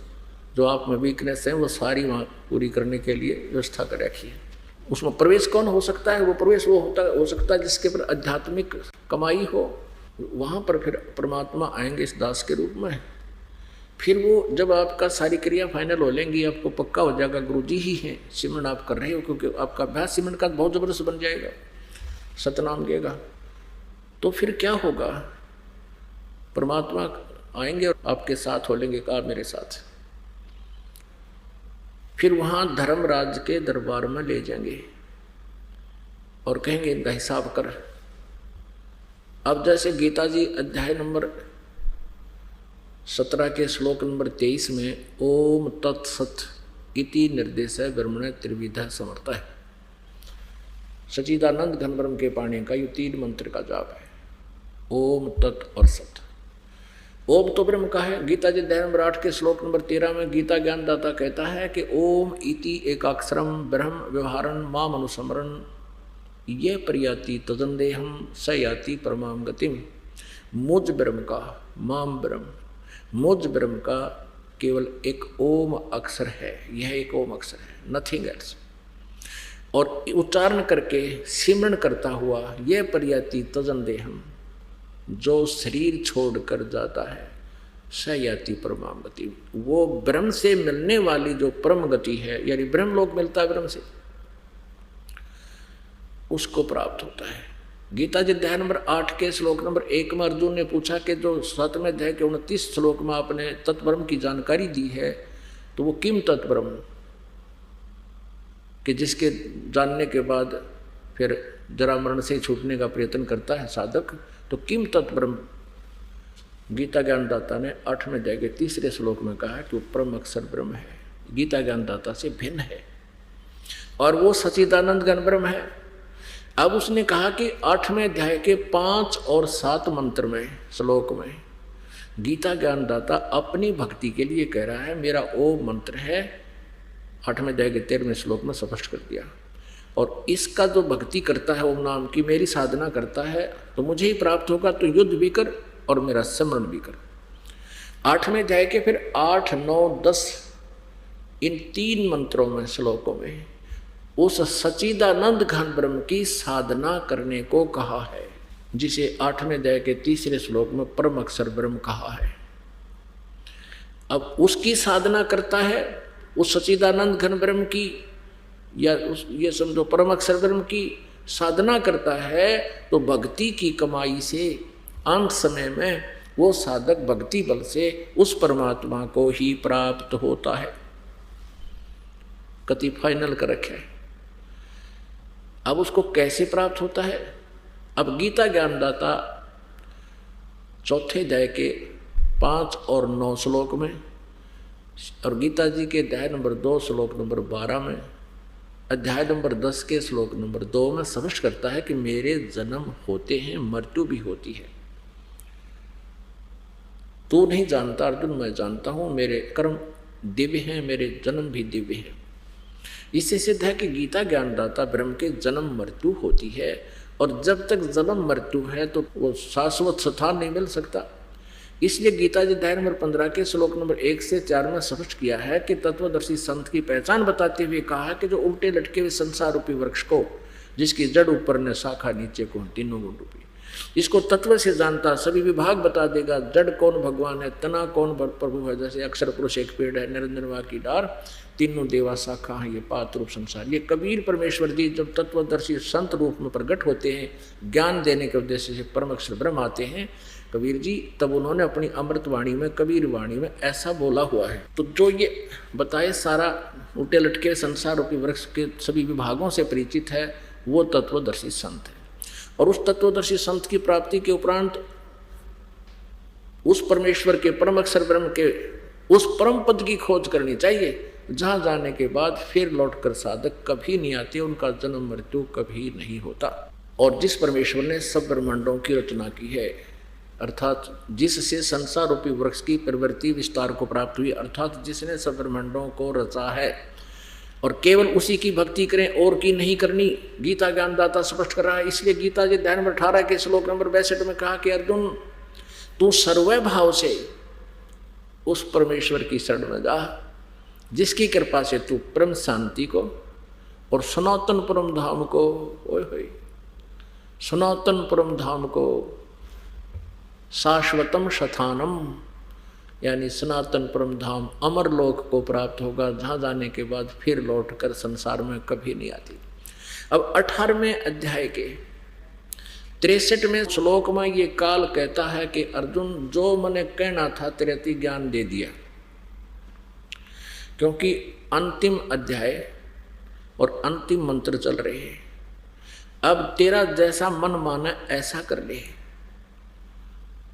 Speaker 1: जो आप में वीकनेस है वो सारी वहाँ पूरी करने के लिए व्यवस्था कर रखी है। उसमें प्रवेश कौन हो सकता है, वो प्रवेश वो हो सकता है जिसके पर आध्यात्मिक कमाई हो, वहाँ पर फिर परमात्मा आएंगे इस दास के रूप में। फिर वो जब आपका सारी क्रिया फाइनल हो लेंगी, आपको पक्का हो जाएगा गुरुजी ही हैं, सिमरन आप कर रहे हो, क्योंकि आपका अभ्यास सिमरन का बहुत ज़बरदस्त बन जाएगा, सतनाम देगा। तो फिर क्या होगा, परमात्मा आएंगे और आपके साथ हो लेंगे, कहा मेरे साथ। फिर वहाँ धर्मराज के दरबार में ले जाएंगे और कहेंगे इनका हिसाब कर। अब जैसे गीता जी अध्याय नंबर 17 के श्लोक नंबर 23 में ओम तत्सत इति निर्देश है ब्रह्मण त्रिविधा समर्थ है, सच्चिदानंद घन ब्रह्म के पाने का ये 3 मंत्र का जाप है, ओम तत् और सत। ओम तो ब्रह्म का है। गीता जी अध्याय नंबर 8 के श्लोक नंबर 13 में गीता ज्ञानदाता कहता है कि ओम इति एकाक्षरम ब्रह्म व्यवहारन माम अनुस्मरन ये प्रयाति तदंदेहम स याति परमाम गतिम। मुझ ब्रह्म का, माम ब्रह्म, मुझ ब्रह्म का केवल एक ओम अक्षर है, यह एक ओम अक्षर है, नथिंग एल्स। और उच्चारण करके सिमरन करता हुआ यह प्रयाति तदंदेहम, जो शरीर छोड़कर जाता है, स याति परमाम गति, वो ब्रह्म से मिलने वाली जो परम गति है, यानी ब्रह्म लोक मिलता है ब्रह्म से, उसको प्राप्त होता है। गीता जी अध्याय नंबर 8 के श्लोक नंबर 1 में अर्जुन ने पूछा कि जो 7वें अध्याय के 29 श्लोक में आपने तत्ब्रह्म की जानकारी दी है, तो वो किम तत्ब्रह्म, कि जिसके जानने के बाद फिर जरा मरण से छूटने का प्रयत्न करता है साधक, तो किम तत्ब्रह्म। गीता ज्ञानदाता ने 8वें अध्याय के 3 श्लोक में कहा कि वो परम अक्षर ब्रह्म है, गीता ज्ञानदाता से भिन्न है, और वो सच्चिदानंद घन ब्रह्म है। अब उसने कहा कि 8वें अध्याय के 5 और 7 मंत्र में, श्लोक में गीता ज्ञानदाता अपनी भक्ति के लिए कह रहा है, मेरा ओम मंत्र है, 8वें अध्याय के 13वें श्लोक में स्पष्ट कर दिया। और इसका जो भक्ति करता है, ओम नाम की मेरी साधना करता है, तो मुझे ही प्राप्त होगा, तो युद्ध भी कर और मेरा स्मरण भी कर। 8वें अध्याय के फिर 8, 9, 10 इन 3 मंत्रों में, श्लोकों में उस सच्चिदानंद घन ब्रह्म की साधना करने को कहा है, जिसे 8वें अध्याय के 3 श्लोक में परम अक्षर ब्रह्म कहा है। अब उसकी साधना करता है, उस सच्चिदानंद घन ब्रह्म की, या उस ये समझो परम अक्षर ब्रह्म की साधना करता है, तो भक्ति की कमाई से अंत समय में वो साधक भक्ति बल से उस परमात्मा को ही प्राप्त होता है। कति फाइनल कर रखे है। अब उसको कैसे प्राप्त होता है? अब गीता ज्ञानदाता चौथे अध्याय के 5 और 9 श्लोक में और गीता जी के अध्याय नंबर 2 श्लोक नंबर 12 में, अध्याय नंबर 10 के श्लोक नंबर 2 में स्पष्ट करता है कि मेरे जन्म होते हैं, मृत्यु भी होती है। तू नहीं जानता अर्जुन, मैं जानता हूं, मेरे कर्म दिव्य हैं, मेरे जन्म भी दिव्य हैं। इससे सिद्ध है कि गीता ज्ञानदाता ब्रह्म के जन्म मृत्यु होती है, और जब तक जन्म मृत्यु है तो वो शाश्वत स्थान नहीं मिल सकता। इसलिए गीता जी अध्याय नंबर 15 के श्लोक नंबर 1 से 4 में स्पष्ट किया है कि तत्वदर्शी संत की पहचान बताते हुए कहा है कि जो उल्टे लटके हुए संसार रूपी वृक्ष को, जिसकी जड़ ऊपर ने शाखा नीचे को, तीनों गुण रूपी, इसको तत्व से जानता सभी विभाग बता देगा। जड़ कौन भगवान है, तना कौन प्रभु है, जैसे अक्षर पुरुष एक पेड़ है, निरंजनवा की डार, तीनों देवा शाखा है, ये पात रूप संसार। ये कबीर परमेश्वर जी जब तत्वदर्शी संत रूप में प्रकट होते हैं, ज्ञान देने के उद्देश्य से परम अक्षर ब्रह्म आते हैं कबीर जी, तब उन्होंने अपनी अमृत वाणी में, कबीर वाणी में ऐसा बोला हुआ है। तो जो ये बताए सारा उल्टे लटके संसार रूपी वृक्ष के सभी विभागों से परिचित है, वो तत्वदर्शी संत है। और उस तत्वदर्शी संत की प्राप्ति के उपरांत उस परमेश्वर के परम अक्षर ब्रह्म के उस परम पद की खोज करनी चाहिए, जहां जाने के बाद फिर लौटकर साधक कभी नहीं आते, उनका जन्म मृत्यु कभी नहीं होता। और जिस परमेश्वर ने सब ब्रह्मांडों की रचना की है, अर्थात जिससे संसार रूपी वृक्ष की प्रवृत्ति विस्तार को प्राप्त हुई, अर्थात जिसने सब ब्रह्मांडों को रचा है, और केवल उसी की भक्ति करें और की नहीं करनी, गीता ज्ञानदाता स्पष्ट कर रहा है। इसलिए गीता जी अध्याय नंबर 18 के श्लोक नंबर 62 में कहा कि अर्जुन, तू सर्व भाव से उस परमेश्वर की शरण में जा, जिसकी कृपा से तू परम शांति को और सनातन परम धाम को, ओए होए, सनातन परम धाम को, शाश्वतम शथानम, यानी सनातन परम धाम अमर लोक को प्राप्त होगा, जहाँ जाने के बाद फिर लौटकर संसार में कभी नहीं आती। अब 18वें अध्याय के 63वें श्लोक में ये काल कहता है कि अर्जुन, जो मैंने कहना था तेरे अति ज्ञान दे दिया, क्योंकि अंतिम अध्याय और अंतिम मंत्र चल रहे हैं। अब तेरा जैसा मन माना ऐसा कर ले।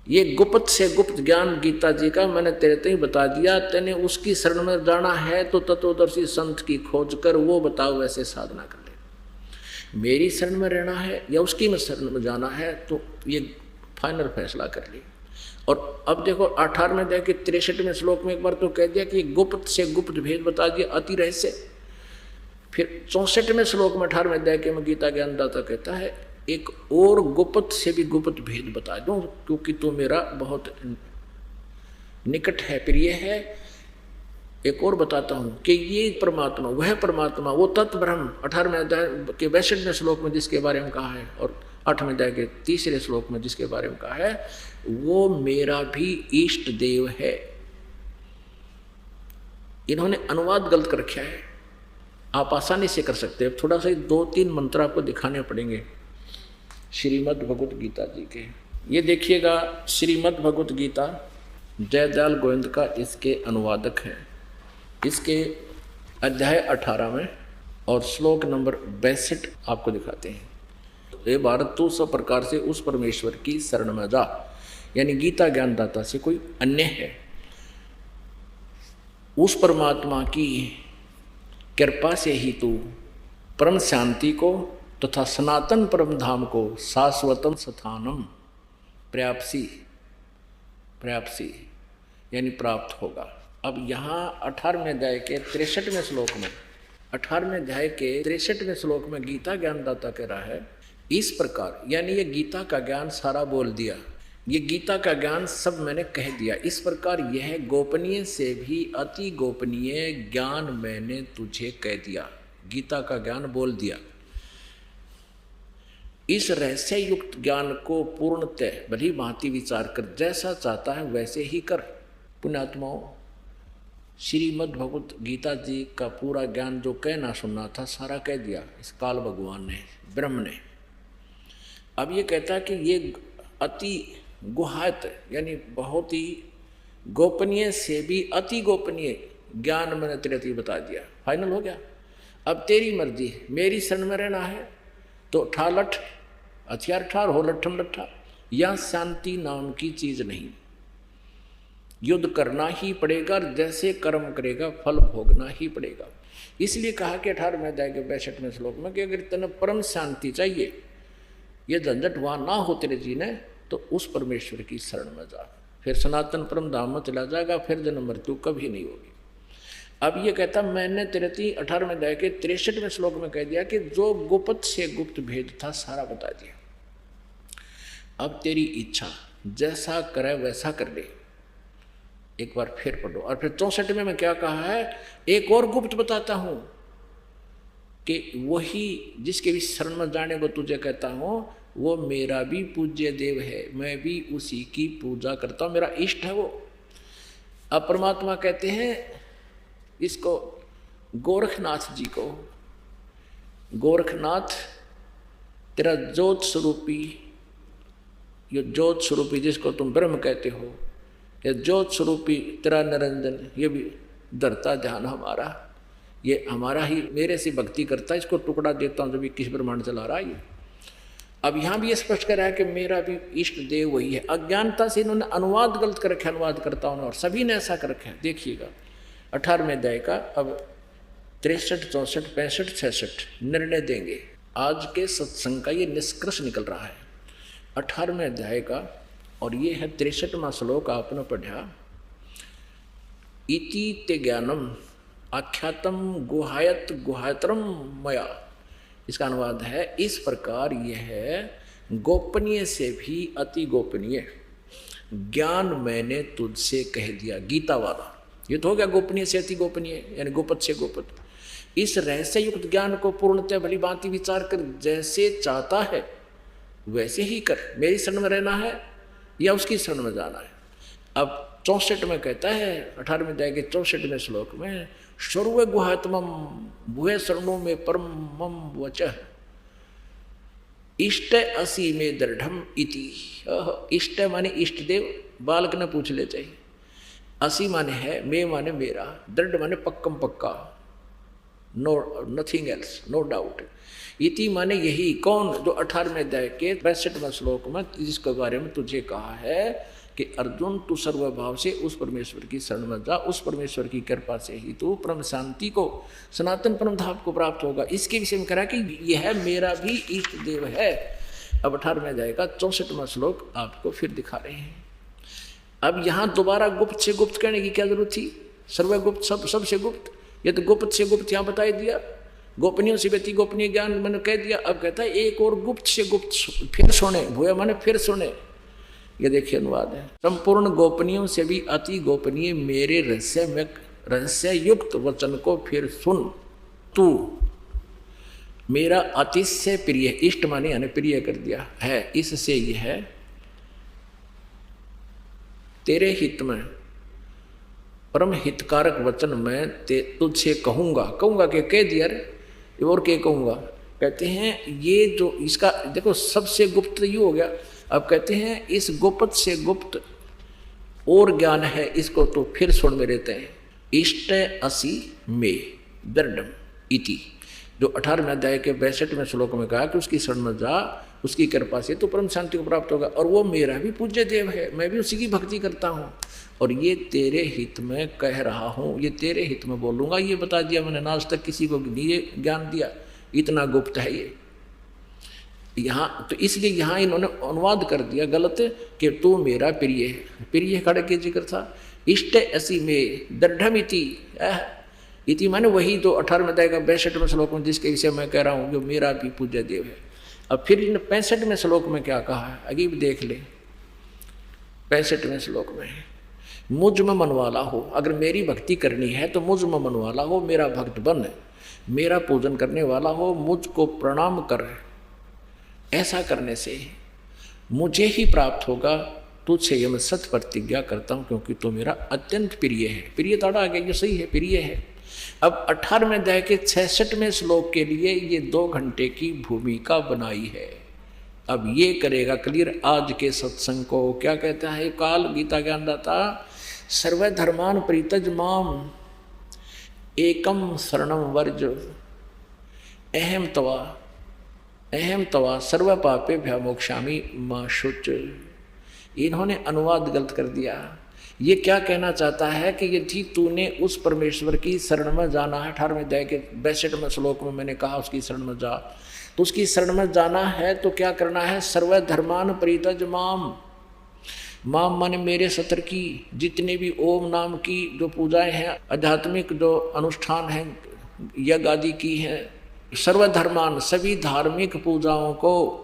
Speaker 1: ये गुप्त से गुप्त ज्ञान गीता जी का मैंने तेरे ते ही बता दिया। तेने उसकी शरण में जाना है तो तत्वदर्शी संत की खोज कर, वो बताओ वैसे साधना कर ले। मेरी शरण में रहना है या उसकी में शरण में जाना है, तो ये फाइनल फैसला कर ली। और अब देखो 18वें अध्याय के 63वें श्लोक में एक बार तो कह दिया कि गुप्त से गुप्त भेद बता दिया, अति रहस्य। फिर 64वें श्लोक में 18वें अध्याय के में गीता ज्ञानदाता कहता है, एक और गुप्त से भी गुप्त भेद बता दूं, क्योंकि तू मेरा बहुत निकट है, प्रिय है। एक और बताता हूं कि ये परमात्मा, वह परमात्मा, वो तत्व ब्रह्म 18वें अध्याय के 62वें श्लोक में जिसके बारे में कहा है, और 8वें अध्याय के 3रे श्लोक में जिसके बारे में कहा है, वो मेरा भी इष्ट देव है। इन्होंने अनुवाद गलत कर रखा है, आप आसानी से कर सकते हैं। थोड़ा सा 2-3 मंत्र आपको दिखाने पड़ेंगे श्रीमद् भगवत गीता जी के। ये देखिएगा, श्रीमद् भगवत गीता जयदयाल गोविंद का इसके अनुवादक है। इसके अध्याय 18 में और श्लोक नंबर 62 आपको दिखाते हैं। ये भारत तू सब प्रकार से उस परमेश्वर की शरण में जा, यानी गीता ज्ञानदाता से कोई अन्य है। उस परमात्मा की कृपा से ही तू परम शांति को तथा सनातन परम धाम को, शाश्वतम स्थानम प्राप्सी यानी प्राप्त होगा। अब यहाँ 18वें अध्याय के 63वें श्लोक में, 18वें अध्याय के 63वें श्लोक में गीता ज्ञानदाता कह रहा है, इस प्रकार, यानी ये गीता का ज्ञान सारा बोल दिया, ये गीता का ज्ञान सब मैंने कह दिया। इस प्रकार यह गोपनीय से भी अति गोपनीय ज्ञान मैंने तुझे कह दिया। गीता का ज्ञान बोल दिया। इस रहस्य युक्त ज्ञान को पूर्णतः भली भांति विचार कर, जैसा चाहता है वैसे ही कर। पुण्यात्माओं, श्रीमद् भगवत गीता जी का पूरा ज्ञान जो कहना सुनना था सारा कह दिया इस काल भगवान ने, ब्रह्म ने। अब ये कहता है कि ये अति गुहायत, यानी बहुत ही गोपनीय से भी अति गोपनीय ज्ञान मैंने तेरे बता दिया। फाइनल हो गया। अब तेरी मर्जी है, मेरी शरण में रहना है तो ठालठ हथियार ठार हो, लट्ठम लट्ठा, या शांति नाम की चीज नहीं। युद्ध करना ही पड़ेगा, जैसे कर्म करेगा फल भोगना ही पड़ेगा। इसलिए कहा कि 18वें अध्याय के 62वें श्लोक में कि अगर तेने परम शांति चाहिए, ये झंझट वहां ना हो तेरे जीने, तो उस परमेश्वर की शरण में जा, फिर सनातन परम धाम में चला जाएगा, फिर जन्म मृत्यु कभी नहीं होगी। अब ये कहता मैंने तेरे 18वें अध्याय के 63वें श्लोक में कह दिया कि जो गुप्त से गुप्त भेद था सारा बता दिया। अब तेरी इच्छा जैसा करे वैसा कर ले। एक बार फिर पढ़ो। और फिर 64वें में क्या कहा है, एक और गुप्त बताता हूं कि वही जिसके भी शरण में जाने को तुझे कहता हूं, वो मेरा भी पूज्य देव है, मैं भी उसी की पूजा करता हूं, मेरा इष्ट है वो। अब परमात्मा कहते हैं इसको गोरखनाथ जी को, गोरखनाथ तेरा ज्योत स्वरूपी, ये ज्योत स्वरूपी जिसको तुम ब्रह्म कहते हो, या ज्योत स्वरूपी तेरा निरंजन, ये भी धरता ध्यान हमारा, ये हमारा ही मेरे से भक्ति करता है, इसको टुकड़ा देता हूँ जब ये किस ब्रह्मांड चला रहा है ये। अब यहाँ भी ये स्पष्ट कर रहा है कि मेरा भी इष्ट देव वही है। अज्ञानता से इन्होंने अनुवाद गलत कर रखा है, अनुवादकर्ताओं ने, और सभी ने ऐसा कर रखा है। देखिएगा 18वें अध्याय का अब 63, 64, 65, 66 निर्णय देंगे। आज के सत्संग का ये निष्कर्ष निकल रहा है 18वें अध्याय का, और ये है 63वां श्लोक आपने पढ़ा। इति ते ज्ञानम आख्यातम गुहायत गुहायतरम मया, इसका अनुवाद है इस प्रकार यह है गोपनीय से भी अति गोपनीय ज्ञान मैंने तुझसे कह दिया। गीता वाला ये तो हो गया गोपनीय से अति गोपनीय, यानी गोपत से गोपत। इस रहस्य युक्त ज्ञान को पूर्णतः भली भांति विचार कर जैसे चाहता है वैसे ही कर। मेरी शरण में रहना है या उसकी शरण में जाना है। अब 64 में कहता है 18वें अध्याय के 64वें श्लोक में, सर्व गुहात्मम भूय शरणों में परमम वचः इष्ट असी में दृढ़म इति। इष्ट माने इष्ट देव, बालक ने पूछ ले चाहिए। असी माने है, मैं माने मेरा, दृढ़ माने पक्कम पक्का, no nothing else, no doubt. इति माने यही, कौन, जो 18वें अध्याय के 62वें श्लोक में जिसके बारे में तुझे कहा है कि अर्जुन तू सर्वभाव से उस परमेश्वर की शरण में जा, उस परमेश्वर की कृपा से ही तू परम शांति को, सनातन परम धाम को प्राप्त होगा। इसके विषय में कहा कि यह मेरा भी इष्ट देव है। अब 18वें अध्याय का 64वां श्लोक आपको फिर दिखा रहे हैं। अब यहाँ दोबारा गुप्त से गुप्त कहने की क्या जरूरत थी? सर्वगुप्त, सबसे गुप्त, ये तो गुप्त से गुप्त यहाँ बता दिया। गोपनीयों से व्यक्ति गोपनीय ज्ञान मैंने कह दिया। अब कहता है एक और गुप्त से गुप्त फिर सुने, भूया माने फिर सुने। ये देखिए अनुवाद है, संपूर्ण गोपनीयों से भी अति गोपनीय मेरे रहस्य युक्त वचन को फिर सुन। तू मेरा अतिशय प्रिय, इष्ट माने यानी प्रिय कर दिया है, इससे यह है तेरे हित में परम हितकारक वचन मैं तुझसे कहूँगा कि कह दिया रे, और क्या कहूँगा। कहते हैं ये जो इसका देखो सबसे गुप्त ये हो गया। अब कहते हैं इस गुप्त से गुप्त और ज्ञान है, इसको तो फिर सुन में रहते हैं। इष्ट असी में दृढ़म इति, जो 18वें अध्याय के 62वें श्लोक में कहा कि उसकी शरण में जा, उसकी कृपा से तो परम शांति को प्राप्त होगा, और वो मेरा भी पूज्य देव है, मैं भी उसी की भक्ति करता हूँ, और ये तेरे हित में कह रहा हूँ, ये तेरे हित में बोलूँगा। ये बता दिया मैंने, आज तक किसी को नहीं ज्ञान दिया, इतना गुप्त है ये यहाँ। तो इसलिए यहाँ इन्होंने अनुवाद कर दिया गलत कि तू मेरा प्रिय है। प्रिय खड़े के जिक्र था। इष्ट ऐसी में दृढ़मिति, इति माने वही जो 18वें अध्याय का 62वें श्लोक में जिसके विषय मैं कह रहा हूँ, जो मेरा भी पूज्य देव है। अब फिर इन 65वें श्लोक में क्या कहा है, अगीब देख ले। 65वें श्लोक में मुझ में मन वाला हो, अगर मेरी भक्ति करनी है तो मुझ में मन वाला हो, मेरा भक्त बन, मेरा पूजन करने वाला हो, मुझको प्रणाम कर। ऐसा करने से मुझे ही प्राप्त होगा। तुझसे ये मैं सत्य प्रतिज्ञा करता हूँ, क्योंकि तो मेरा अत्यंत प्रिय है। प्रिय ताड़ा आ गया, ये सही है, प्रिय है। अब 18वें अध्याय के 66वें श्लोक के लिए ये 2 घंटे की भूमिका बनाई है। अब ये करेगा क्लियर आज के सत्संग को। क्या कहता है काल गीता ज्ञानदाता, सर्वधर्मान परित्यज माम एकम शरणम वर्ज अहम तवा अहम तवा सर्व पापे भ्यामोक्षामी मां शुच। इन्होंने अनुवाद गलत कर दिया। ये क्या कहना चाहता है कि यदि तूने उस परमेश्वर की शरण में जाना है, 18वें अध्याय के 62वें श्लोक में मैंने कहा उसकी शरण में जा, तो उसकी शरण में जाना है तो क्या करना है, सर्व धर्मान परित्यज माम। माम माने मेरे सतर की, जितने भी ओम नाम की जो पूजाएं हैं, आध्यात्मिक जो अनुष्ठान हैं, यज्ञ आदि की हैं, सर्वधर्मान सभी धार्मिक पूजाओं को,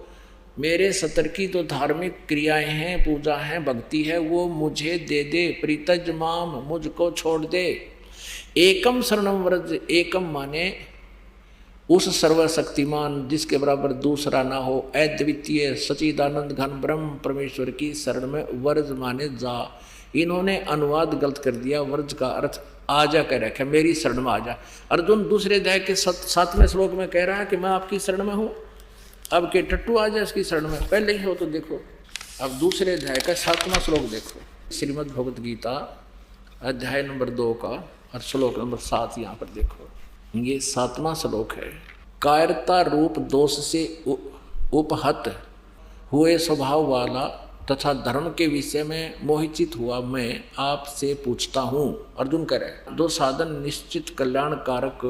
Speaker 1: मेरे सतर की जो धार्मिक क्रियाएं हैं, पूजा है, भक्ति है, वो मुझे दे दे। परित्यज माम, मुझको छोड़ दे। एकम शरणम व्रज, एकम माने उस सर्वशक्तिमान जिसके बराबर दूसरा ना हो, अद्वितीय सच्चिदानंद घन ब्रह्म परमेश्वर की शरण में, वर्ज माने जा। इन्होंने अनुवाद गलत कर दिया, वर्ज का अर्थ आजा कह रखा, मेरी शरण में आजा। अर्जुन दूसरे अध्याय के 7वें श्लोक में कह रहा है कि मैं आपकी शरण में हूं। अब के टट्टू आ जाए इसकी शरण में, पहले ही हो तो देखो। अब दूसरे अध्याय का 7वां श्लोक देखो, श्रीमद् भगवत गीता अध्याय नंबर 2 का और श्लोक नंबर 7 यहाँ पर देखो। ये 7वां श्लोक है। कायरता रूप दोष से उपहत हुए स्वभाव वाला तथा धर्म के विषय में मोहित हुआ मैं आपसे पूछता हूँ। अर्जुन कह रहे, जो साधन निश्चित कल्याणकारक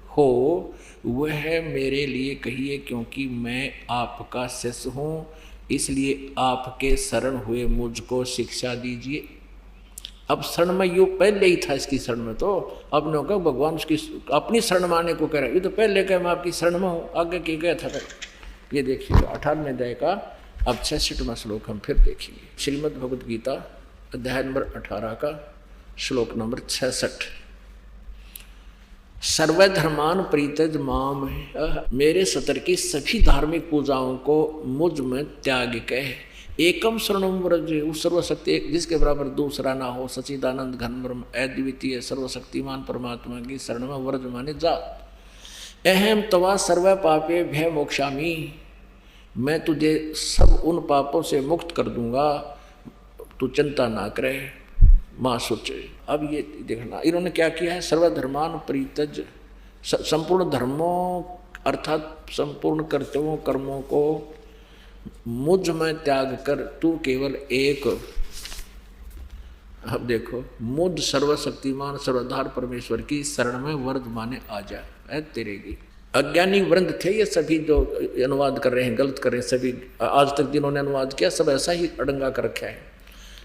Speaker 1: हो वह मेरे लिए कहिए, क्योंकि मैं आपका शिष्य हूँ, इसलिए आपके शरण हुए मुझको शिक्षा दीजिए। अब शरण में यू पहले ही था इसकी शरण में, तो अब ने कहा भगवान उसकी अपनी शरण माने को कह रहा है। ये तो पहले कह मैं आपकी शरण में हूँ, आगे की गया था। ये देखिए 18वें अध्याय का अब 66वां श्लोक हम फिर देखेंगे। श्रीमद् भगवत गीता अध्याय नंबर 18 का श्लोक नंबर 66। सर्वधर्मान परित्यज माम, मेरे सतर की सभी धार्मिक पूजाओं को मुझ में त्याग कह। एकम शरणम व्रज, उस सर्वशक्ति एक जिसके बराबर दूसरा ना हो, सच्चिदानंद घन ब्रह्म अद्वितीय सर्वशक्तिमान परमात्मा की शरण में व्रज माने जा। अहम तवा सर्व पापे भय मोक्षामी, मैं तुझे सब उन पापों से मुक्त कर दूंगा, तू चिंता ना करे। माँ सोचे। अब ये देखना इन्होंने क्या किया है, सर्वधर्मान परित्यज, संपूर्ण धर्मों अर्थात संपूर्ण कर्तव्यों कर्मों को मुझ में त्याग कर तू केवल एक, अब देखो, मुझ सर्वशक्तिमान सर्वधार परमेश्वर की शरण में वर्ज माने आ जा। तेरे की अज्ञानी वृंद थे ये सभी जो अनुवाद कर रहे हैं, गलत कर रहे हैं सभी, आज तक जिन्होंने अनुवाद किया सब ऐसा ही अड़ंगा कर रखा है।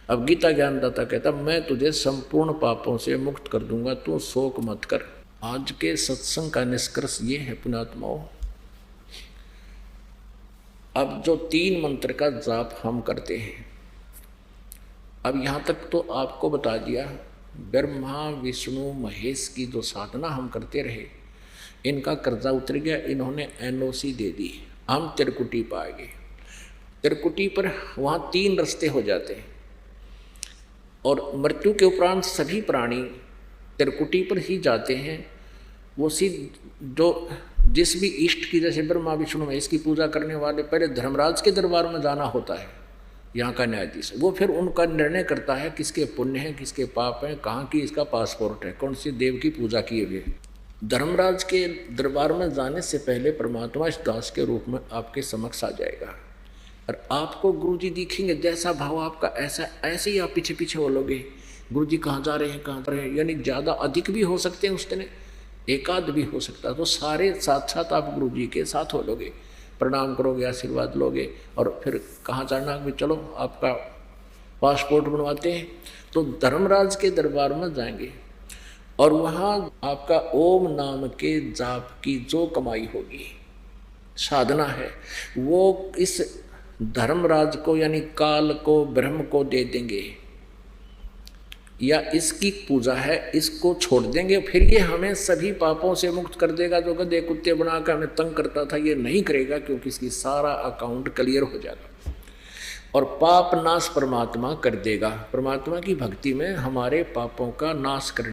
Speaker 1: अब गीता ज्ञानदाता कहता मैं तुझे संपूर्ण पापों से मुक्त कर दूंगा, तू शोक मत कर। आज के सत्संग का निष्कर्ष ये है पुण्यात्माओं, अब जो 3 मंत्र का जाप हम करते हैं, अब यहाँ तक तो आपको बता दिया, ब्रह्मा विष्णु महेश की जो साधना हम करते रहे, इनका कर्जा उतर गया, इन्होंने NOC दे दी, हम त्रिकुटी पाएंगे। त्रिकुटी पर वहाँ 3 रास्ते हो जाते हैं और मृत्यु के उपरांत सभी प्राणी त्रिकुटी पर ही जाते हैं। वो जो जिस भी इष्ट की, जैसे ब्रह्मा विष्णु महेश की पूजा करने वाले पहले धर्मराज के दरबार में जाना होता है, यहाँ का न्यायाधीश, वो फिर उनका निर्णय करता है किसके पुण्य हैं किसके पाप हैं, कहाँ की इसका पासपोर्ट है, कौन सी देव की पूजा किए हुए। धर्मराज के दरबार में जाने से पहले परमात्मा इस दास के रूप में आपके समक्ष आ जाएगा और आपको गुरुजी दिखेंगे, जैसा भाव आपका ऐसा ऐसे ही आप पीछे पीछे बोलोगे गुरुजी कहाँ जा रहे हैं कहाँ जा रहे हैं, यानी ज़्यादा अधिक भी हो सकते हैं उस दिन, एकाध भी हो सकता है, तो सारे साथ साथ आप गुरुजी के साथ हो लोगे, प्रणाम करोगे, आशीर्वाद लोगे और फिर कहाँ जाना भी, चलो आपका पासपोर्ट बनवाते हैं। तो धर्मराज के दरबार में जाएंगे और वहाँ आपका ओम नाम के जाप की जो कमाई होगी, साधना है, वो इस धर्मराज को यानी काल को, ब्रह्म को दे देंगे, या इसकी पूजा है इसको छोड़ देंगे, फिर ये हमें सभी पापों से मुक्त कर देगा। जो गधे कुत्ते बनाकर हमें तंग करता था ये नहीं करेगा, क्योंकि इसकी सारा अकाउंट क्लियर हो जाएगा और पाप नाश परमात्मा कर देगा। परमात्मा की भक्ति में हमारे पापों का नाश कर